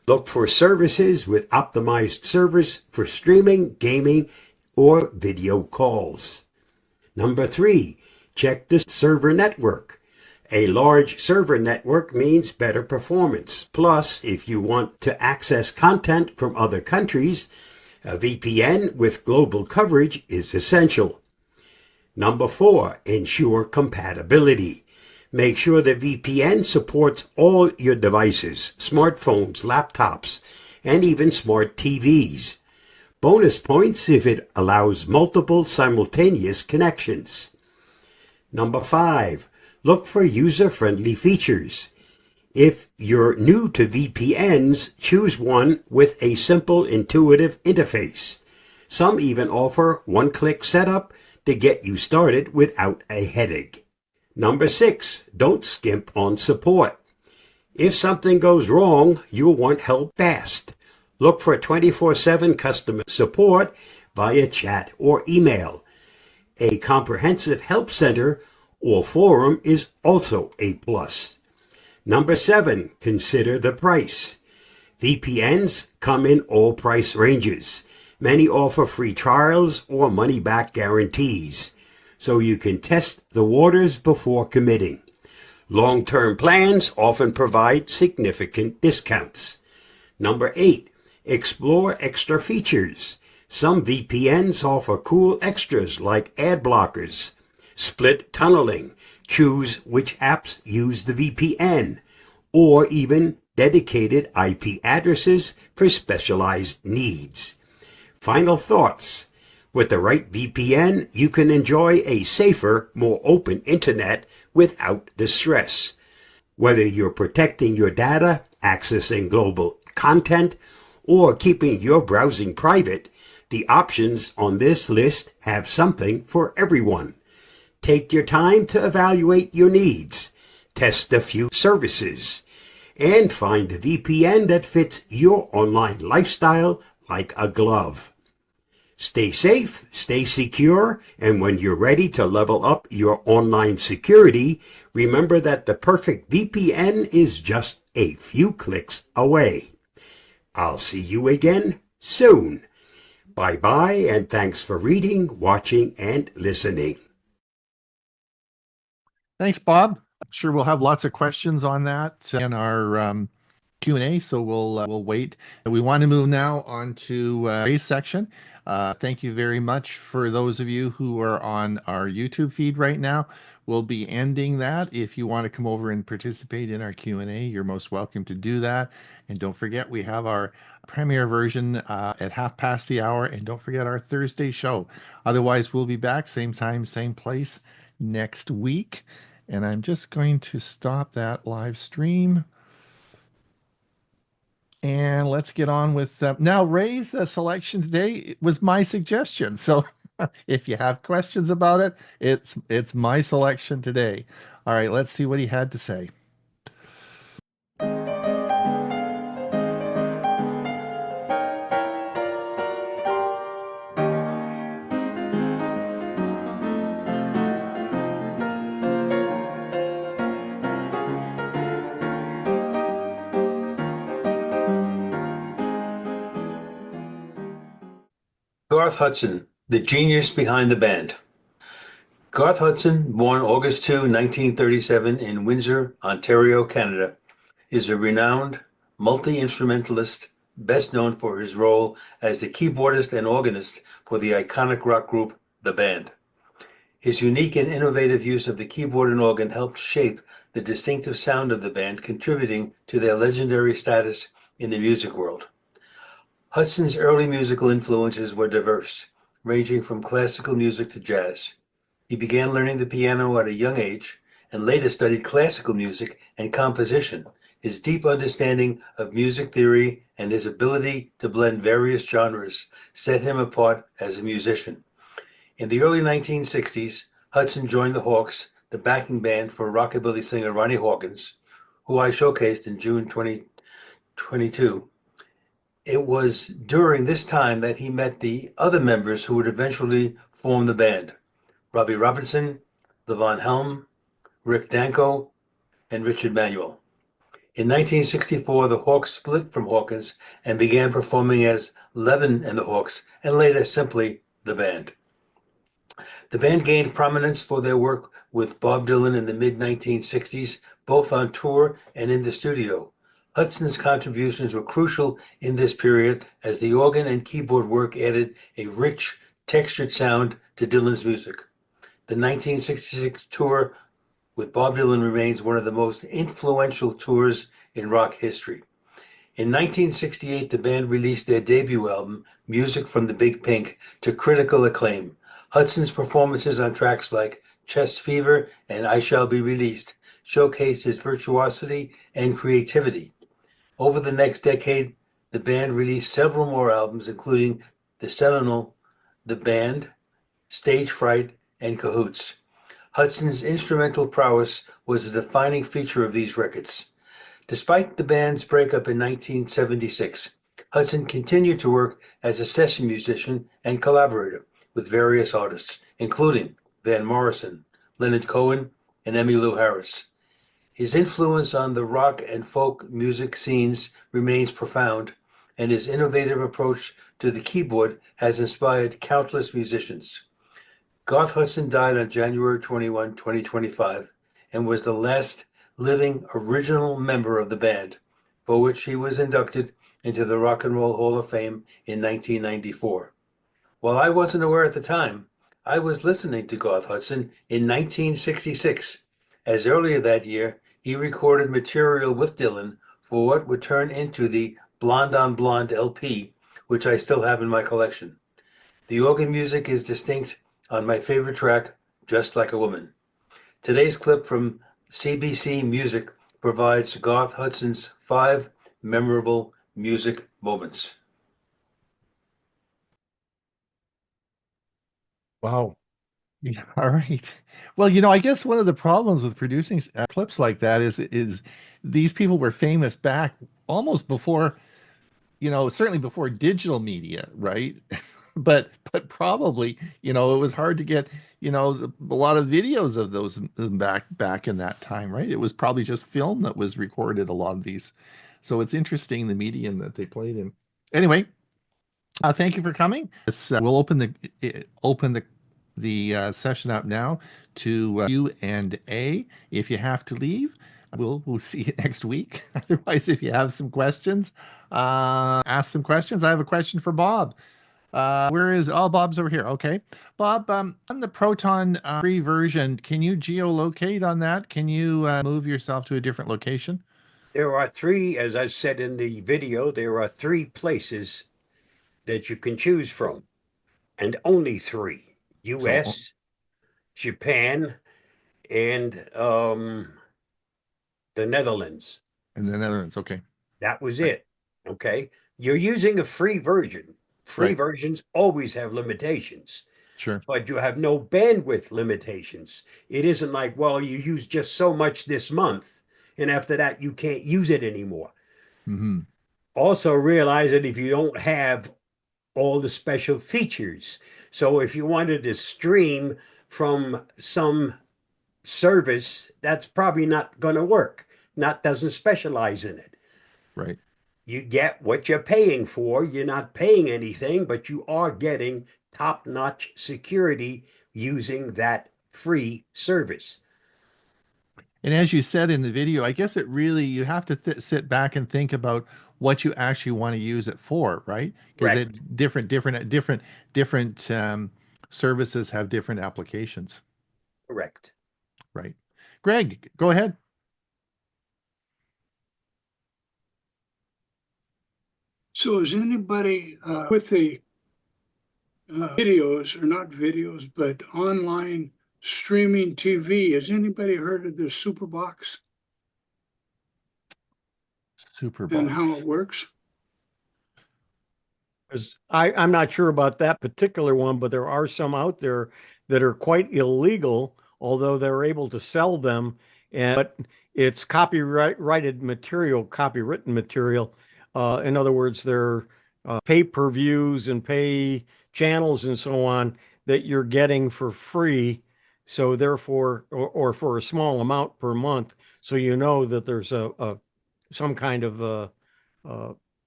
Look for services with optimized servers for streaming, gaming, or video calls. Number 3, check the server network. A large server network means better performance. Plus, if you want to access content from other countries, a VPN with global coverage is essential. Number 4, ensure compatibility. Make sure the VPN supports all your devices, smartphones, laptops, and even smart TVs. Bonus points if it allows multiple simultaneous connections. Number 5, look for user-friendly features. If you're new to VPNs, choose one with a simple, intuitive interface. Some even offer one-click setup to get you started without a headache. Number 6, don't skimp on support. If something goes wrong, you'll want help fast. Look for 24/7 customer support via chat or email. A comprehensive help center or forum is also a plus. Number 7, consider the price. VPNs come in all price ranges. Many offer free trials or money-back guarantees, so you can test the waters before committing. Long-term plans often provide significant discounts. Number 8, explore extra features. Some VPNs offer cool extras like ad blockers, split tunneling, choose which apps use the VPN, or even dedicated IP addresses for specialized needs. Final thoughts. With the right VPN, you can enjoy a safer, more open internet without the stress. Whether you're protecting your data, accessing global content, or keeping your browsing private, the options on this list have something for everyone. Take your time to evaluate your needs, test a few services, and find the VPN that fits your online lifestyle like a glove. Stay safe, stay secure, and when you're ready to level up your online security, remember that the perfect VPN is just a few clicks away. I'll see you again soon. Bye-bye, and thanks for reading, watching, and listening. Thanks, Bob. I'm sure we'll have lots of questions on that in our Q&A, so we'll wait. We want to move now on to Ray's section. Thank you very much for those of you who are on our YouTube feed right now. We'll be ending that. If you want to come over and participate in our Q&A, you're most welcome to do that. And don't forget, we have our premiere version at ℏ and don't forget our Thursday show. Otherwise, we'll be back same time, same place next week. And I'm just going to stop that live stream. And let's get on with now Ray's selection today was my suggestion. So if you have questions about it, it's my selection today. All right, let's see what he had to say. Garth Hudson, the genius behind the band. Garth Hudson, born August 2, 1937 in Windsor, Ontario, Canada, is a renowned multi-instrumentalist, best known for his role as the keyboardist and organist for the iconic rock group, The Band. His unique and innovative use of the keyboard and organ helped shape the distinctive sound of the band, contributing to their legendary status in the music world. Hudson's early musical influences were diverse, ranging from classical music to jazz. He began learning the piano at a young age and later studied classical music and composition. His deep understanding of music theory and his ability to blend various genres set him apart as a musician. In the early 1960s, Hudson joined the Hawks, the backing band for rockabilly singer Ronnie Hawkins, who I showcased in June 2022. It was during this time that he met the other members who would eventually form the band: Robbie Robertson, Levon Helm, Rick Danko, and Richard Manuel. In 1964, the Hawks split from Hawkins and began performing as Levin and the Hawks, and later simply The Band. The band gained prominence for their work with Bob Dylan in the mid-1960s, both on tour and in the studio. Hudson's contributions were crucial in this period as the organ and keyboard work added a rich, textured sound to Dylan's music. The 1966 tour with Bob Dylan remains one of the most influential tours in rock history. In 1968, the band released their debut album, Music from the Big Pink, to critical acclaim. Hudson's performances on tracks like Chest Fever and I Shall Be Released showcased his virtuosity and creativity. Over the next decade, the band released several more albums, including the seminal The Band, Stage Fright, and Cahoots. Hudson's instrumental prowess was a defining feature of these records. Despite the band's breakup in 1976, Hudson continued to work as a session musician and collaborator with various artists, including Van Morrison, Leonard Cohen, and Emmylou Harris. His influence on the rock and folk music scenes remains profound, and his innovative approach to the keyboard has inspired countless musicians. Garth Hudson died on January 21, 2025, and was the last living original member of the band, for which he was inducted into the Rock and Roll Hall of Fame in 1994. While I wasn't aware at the time, I was listening to Garth Hudson in 1966, as earlier that year he recorded material with Dylan for what would turn into the Blonde on Blonde LP, which I still have in my collection. The organ music is distinct on my favorite track, Just Like a Woman. Today's clip from CBC Music provides Garth Hudson's 5 memorable music moments. Wow. Yeah, all right. Well, I guess one of the problems with producing clips like that is these people were famous back almost before, certainly before digital media, right? But probably, it was hard to get, a lot of videos of those back in that time, right? It was probably just film that was recorded, a lot of these. So it's interesting the medium that they played in. Anyway, thank you for coming. We'll open the session up now to Q&A. If you have to leave, we'll see you next week. Otherwise, if you have some questions, ask some questions. I have a question for Bob. Where is, oh, Bob's over here. Okay. Bob, on the Proton free version, can you geolocate on that? Can you move yourself to a different location? There are 3, as I said in the video, there are 3 places that you can choose from, and only 3: US, Japan, and the Netherlands. In the Netherlands, okay. That was it. Okay. You're using a free version. Free Right. versions always have limitations, Sure. but you have no bandwidth limitations. It isn't like, well, you use just so much this month, and after that, you can't use it anymore. Mm-hmm. Also realize that if you don't have all the special features, so if you wanted to stream from some service, that's probably not going to work. Doesn't specialize in it. Right. You get what you're paying for. You're not paying anything, but you are getting top-notch security using that free service. And as you said in the video, I guess you have to sit back and think about what you actually want to use it for, right? Because different services have different applications. Correct. Right. Greg, go ahead. So is anybody with the videos, or not videos, but online streaming TV, has anybody heard of the Superbox and how it works? I'm not sure about that particular one, but there are some out there that are quite illegal, although they're able to sell them. But it's copyrighted material, copywritten material. In other words, they're pay-per-views and pay channels and so on that you're getting for free. So therefore, or for a small amount per month. So you know that there's some kind of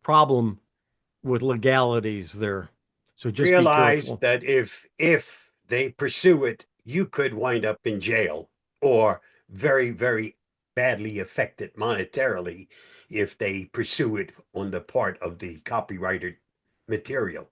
problem with legalities there. So just realize be careful. that if they pursue it, you could wind up in jail or very, very badly affected monetarily if they pursue it on the part of the copyrighted material.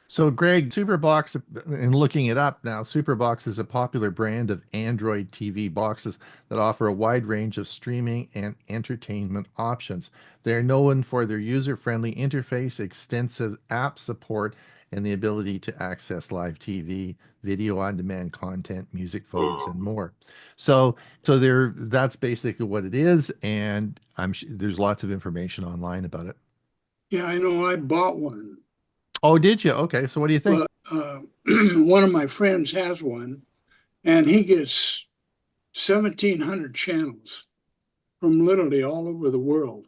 So, Greg, Superbox, and looking it up now, Superbox is a popular brand of Android TV boxes that offer a wide range of streaming and entertainment options. They are known for their user-friendly interface, extensive app support, and the ability to access live TV, video on demand content, music, photos, and more. So that's basically what it is, and there's lots of information online about it. Yeah, I know. I bought one. Oh, did you? Okay. So what do you think? But one of my friends has one, and he gets 1,700 channels from literally all over the world.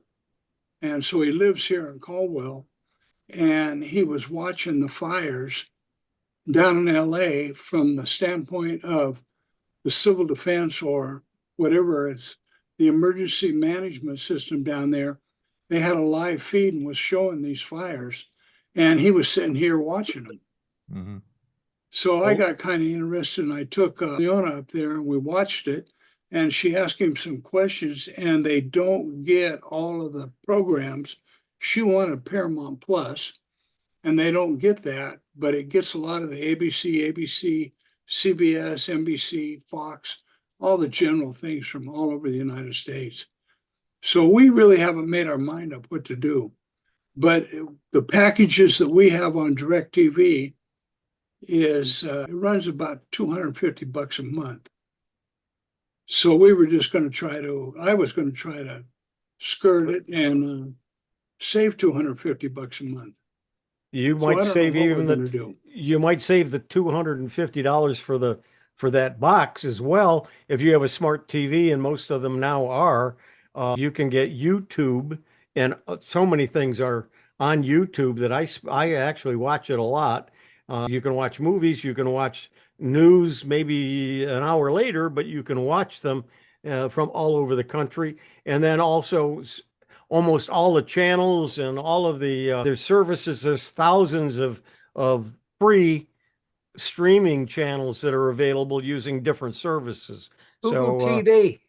And so he lives here in Caldwell, and he was watching the fires down in LA from the standpoint of the civil defense, or whatever, it's the emergency management system down there. they had a live feed and was showing these fires, and he was sitting here watching them. Mm-hmm. So I got kind of interested, and I took Leona up there and we watched it, and she asked him some questions, and they don't get all of the programs. She wanted Paramount Plus, and they don't get that, but it gets a lot of the ABC, CBS, NBC, Fox, all the general things from all over the United States. So we really haven't made our mind up what to do. But the packages that we have on DirecTV is it runs about $250 a month. So we were just going to I was going to try to skirt it and save $250 a month. You So I might don't know save what we're even gonna do. you might save the $250 for that box as well. If you have a smart TV, and most of them now are, you can get YouTube, and so many things are on YouTube that I actually watch it a lot. You can watch movies, you can watch news maybe an hour later, but you can watch them from all over the country. And then also almost all the channels and all of their services. There's thousands of free streaming channels that are available using different services. Google So TV, yep.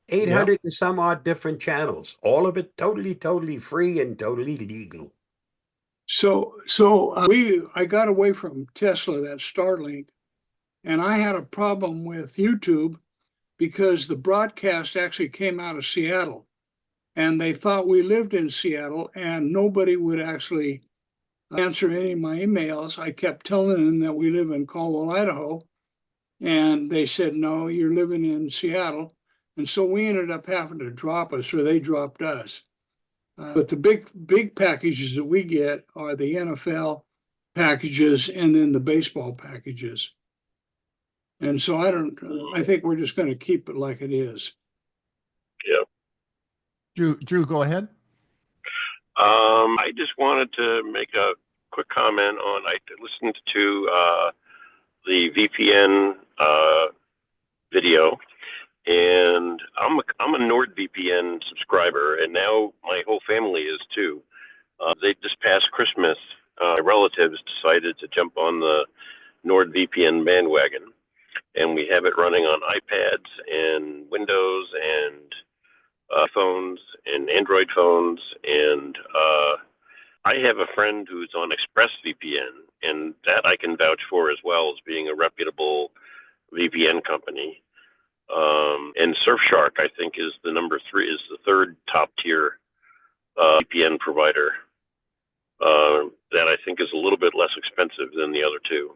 800 and some odd different channels, all of it totally free and totally legal. So I got away from Tesla, that Starlink, and I had a problem with YouTube because the broadcast actually came out of Seattle, and they thought we lived in Seattle, and nobody would actually answer any of my emails. I kept telling them that we live in Caldwell, Idaho, and they said, no, you're living in Seattle. And so we ended up having to drop us, or they dropped us. But the big packages that we get are the NFL packages and then the baseball packages. And so I think we're just going to keep it like it is. Yeah. Drew, go ahead. I just wanted to make a quick comment on, I listened to the VPN video, and I'm a NordVPN subscriber, and now my whole family is too. They just past Christmas, my relatives decided to jump on the NordVPN bandwagon, and we have it running on iPads and Windows and phones and Android phones, and I have a friend who's on ExpressVPN, and that I can vouch for as well as being a reputable VPN company. And Surfshark, I think, is the third top tier VPN provider that I think is a little bit less expensive than the other two.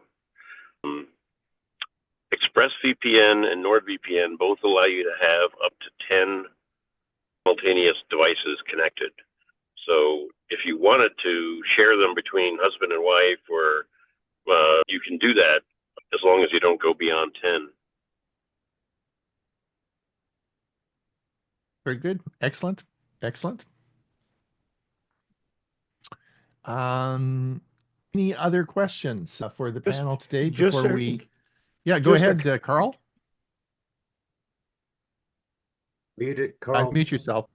ExpressVPN and NordVPN both allow you to have up to 10 simultaneous devices connected. So if you wanted to share them between husband and wife, or you can do that as long as you don't go beyond 10. Very good. Excellent. Excellent. Any other questions for the panel today before we? Yeah, go ahead, Carl. Mute it, Carl. Mute yourself.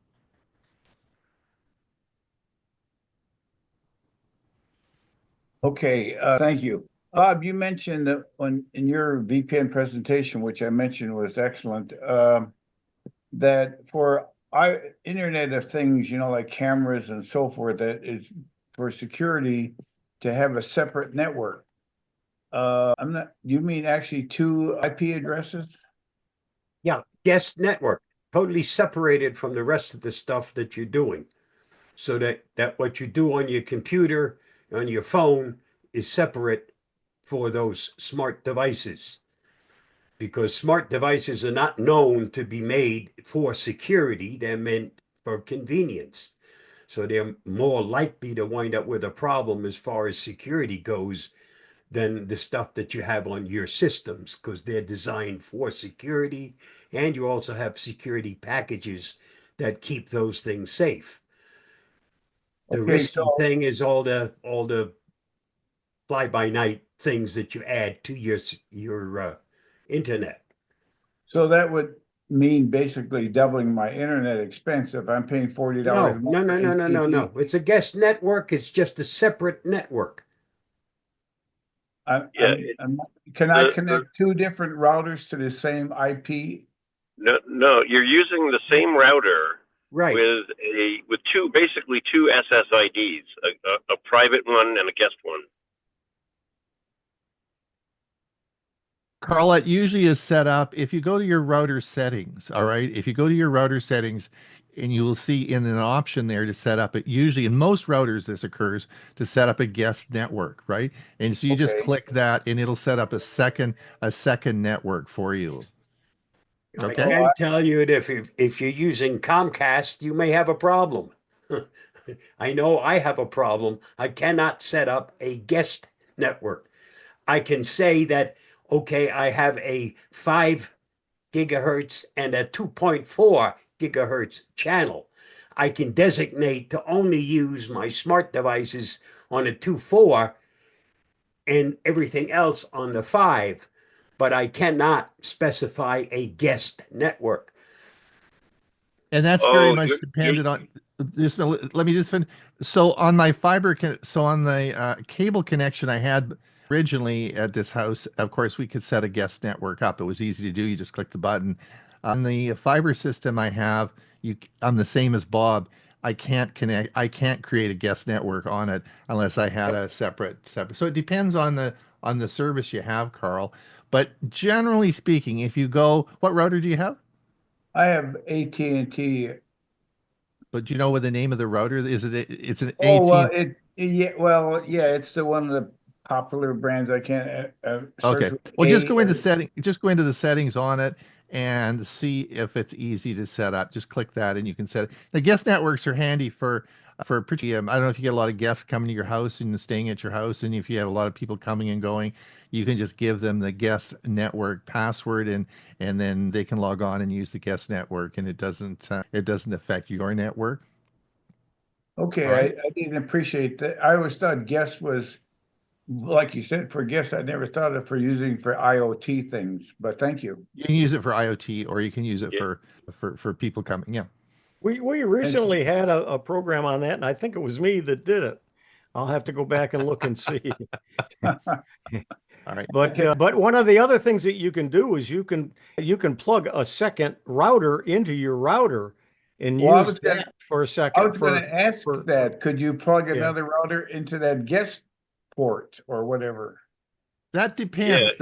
Okay, thank you. Bob, you mentioned that in your VPN presentation, which I mentioned was excellent, that for Internet of Things, like cameras and so forth, that is for security to have a separate network. You mean actually 2 IP addresses? Yeah, guest network, totally separated from the rest of the stuff that you're doing. So that what you do on your computer, on your phone, is separate for those smart devices. Because smart devices are not known to be made for security, they're meant for convenience. So they're more likely to wind up with a problem as far as security goes than the stuff that you have on your systems, because they're designed for security, and you also have security packages that keep those things safe. The risky thing is all the fly-by-night things that you add to your internet. So that would mean basically doubling my internet expense if I'm paying $40 No, a month no, for no, no, no, no, AT&T. no. It's a guest network. It's just a separate network. Yeah, Can I the- connect two different routers to the same IP? no, you're using the same router Right. with basically two SSIDs, a private one and a guest one. Carl, that usually is set up if you go to your router settings. All right. If you go to your router settings, and you will see in an option there to set up it, usually in most routers, this occurs to set up a guest network, right? And so you just Okay. click that and it'll set up a second network for you. I Okay. can tell you that if you're using Comcast, you may have a problem. I know I have a problem. I cannot set up a guest network. I can say that, okay, I have a 5 gigahertz and a 2.4 gigahertz channel. I can designate to only use my smart devices on a 2.4 and everything else on the 5, but I cannot specify a guest network. And that's very much dependent on just let me just finish. So on my so on the cable connection I had originally at this house, of course, we could set a guest network up. It was easy to do. You just click the button. On the fiber system I have, I'm the same as Bob. I can't create a guest network on it unless I had a separate. So it depends on the service you have, Carl. But generally speaking, if you go, what router do you have? I have AT&T. But do you know what the name of the router is? It's an Oh, well, AT. it's the one of the popular brands. I can't search Okay. with Well, just A go into or- setting. Just go into the settings on it and see if it's easy to set up. Just click that and you can set it. The guest networks are handy for pretty. I don't know if you get a lot of guests coming to your house and staying at your house, and if you have a lot of people coming and going, you can just give them the guest network password and then they can log on and use the guest network, and it doesn't affect your network. Okay, All right. I didn't appreciate that. I always thought guest was, like you said, for guests. I never thought of for using for IoT things, but thank you. You can use it for IoT or you can use it Yeah. for people coming. Yeah. We recently had a program on that, and I think it was me that did it. I'll have to go back and look and see. All right. But one of the other things that you can do is you can plug a second router into your router and Well, I use was gonna- that for a I second. was going to ask for- that. Could you plug Yeah. another router into that guest port or whatever? That depends.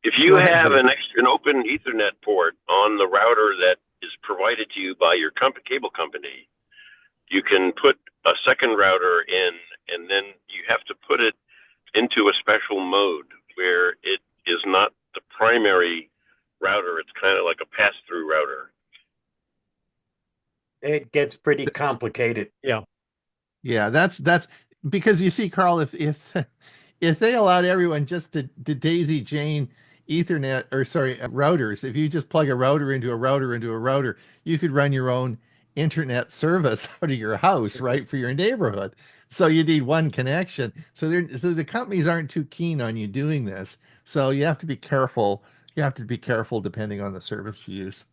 If you Go ahead, have Dave. an open Ethernet port on the router that is provided to you by your cable company, you can put a second router in, and then you have to put it into a special mode where it is not the primary router. It's kind of like a pass-through router. It gets pretty complicated. Yeah. Yeah, that's because you see, Carl, if if they allowed everyone just to daisy chain Ethernet or sorry routers, if you just plug a router into a router into a router, you could run your own internet service out of your house, right, for your neighborhood. So you need one connection. So the companies aren't too keen on you doing this. So you have to be careful. You have to be careful depending on the service you use.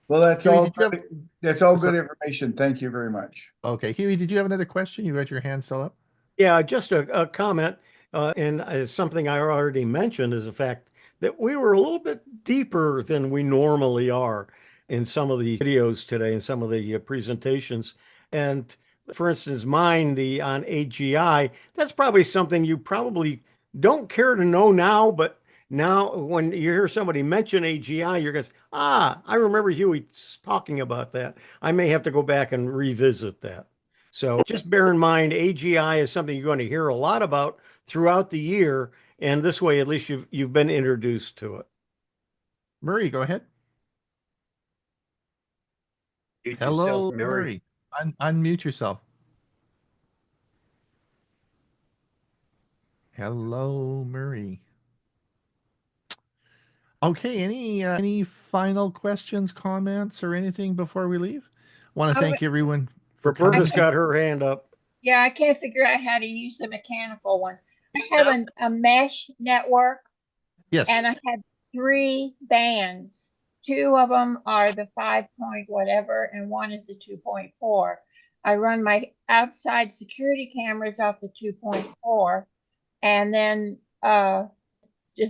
Well, that's Huey, all. did you have- That's all So- good information. Thank you very much. Okay, Huey, did you have another question? You got your hand still up? Yeah, just a comment, and something I already mentioned is the fact that we were a little bit deeper than we normally are in some of the videos today and some of the presentations. And for instance, mine, on AGI, that's probably something you probably don't care to know now, but now when you hear somebody mention AGI, you're going to say, I remember Huey talking about that. I may have to go back and revisit that. So just bear in mind, AGI is something you're going to hear a lot about throughout the year. And this way, at least you've been introduced to it. Murray, go ahead. Mute Hello, yourself, Mary. Murray. Unmute yourself. Hello, Murray. Okay, any final questions, comments, or anything before we leave? Want to thank everyone for coming. Roberta's got her hand up. Yeah, I can't figure out how to use the mechanical one. I have a mesh network, Yes. and I have 3 bands. 2 of them are the 5 point whatever, and 1 is the 2.4. I run my outside security cameras off the 2.4, and then the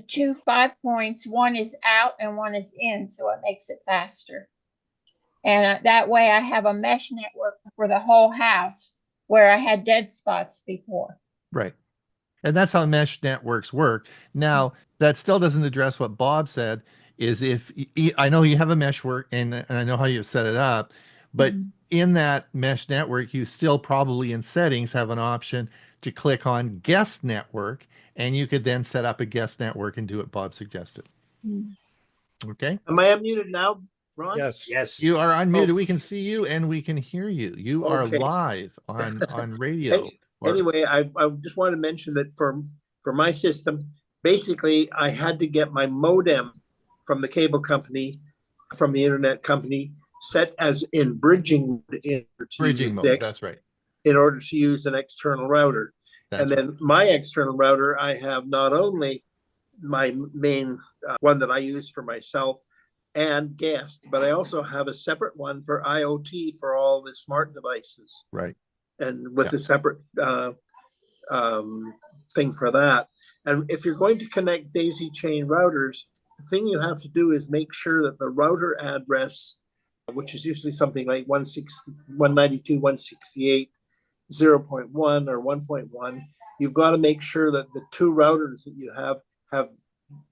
2 5 points, 1 is out and 1 is in, so it makes it faster. And that way I have a mesh network for the whole house where I had dead spots before. Right. And that's how mesh networks work. Now, that still doesn't address what Bob said, is if I know you have a mesh work and I know how you've set it up, but in that mesh network, you still probably in settings have an option to click on guest network, and you could then set up a guest network and do what Bob suggested. Okay. Am I unmuted now, Ron? Yes. Yes. You are unmuted. We can see you and we can hear you. You are Okay. live on radio. Anyway, I just want to mention that for my system, basically I had to get my modem from the cable company, from the internet company, set as in bridging mode in Bridging mode. That's right. in order to use an external router. That's and then my external router, I have not only my main one that I use for myself and guest, but I also have a separate one for IoT for all the smart devices. Right. And with a separate thing for that. And if you're going to connect daisy chain routers, the thing you have to do is make sure that the router address, which is usually something like 192.168.0.1 or 1.1, you've got to make sure that the 2 routers that you have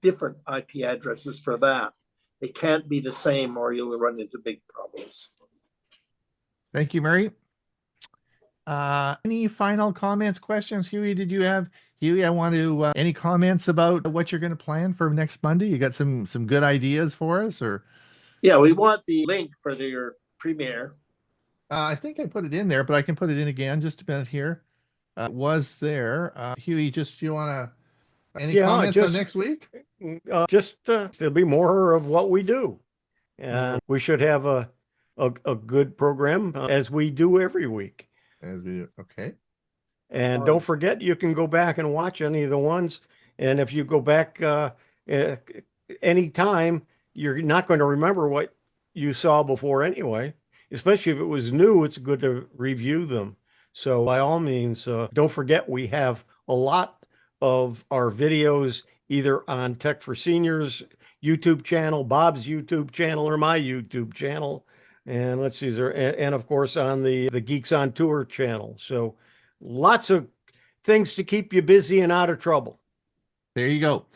different IP addresses for that. They can't be the same or you'll run into big problems. Thank you, Murray. Any final comments, questions? Hewie, did you have? Hewie, I want to, any comments about what you're going to plan for next Monday? You got some good ideas for us, or? Yeah, we want the link for your premiere. I think I put it in there, but I can put it in again just a minute here. It was there. Huey, just you want to, any comments on next week? There'll be more of what we do. And we should have a good program as we do every week. Okay. And don't forget, you can go back and watch any of the ones. And if you go back anytime, you're not going to remember what you saw before anyway. Especially if it was new, it's good to review them. So by all means, don't forget we have a lot of our videos either on Tech for Seniors YouTube channel, Bob's YouTube channel, or my YouTube channel. And let's see, and of course on the Geeks on Tour channel. So lots of things to keep you busy and out of trouble. There you go.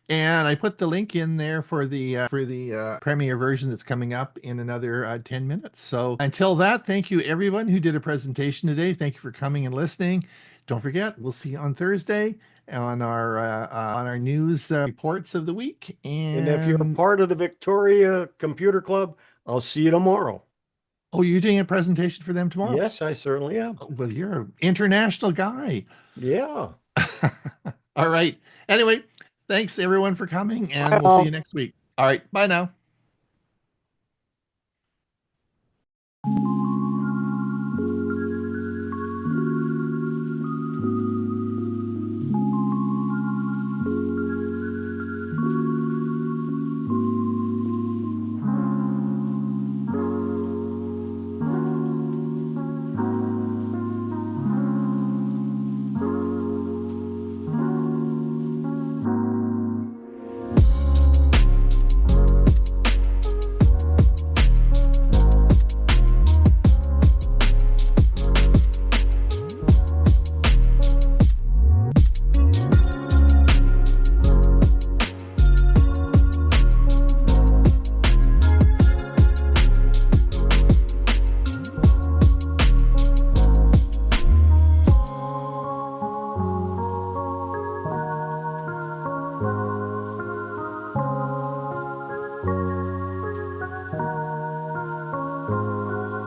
And I put the link in there for the premiere version that's coming up in another 10 minutes. So until that, thank you everyone who did a presentation today. Thank you for coming and listening. Don't forget, we'll see you on Thursday on our news reports of the week. And if you're part of the Victoria Computer Club, I'll see you tomorrow. Oh, you're doing a presentation for them tomorrow? Yes, I certainly am. Well, you're an international guy. Yeah. All right. Anyway, thanks everyone for coming, and we'll see you next week. All right. Bye now.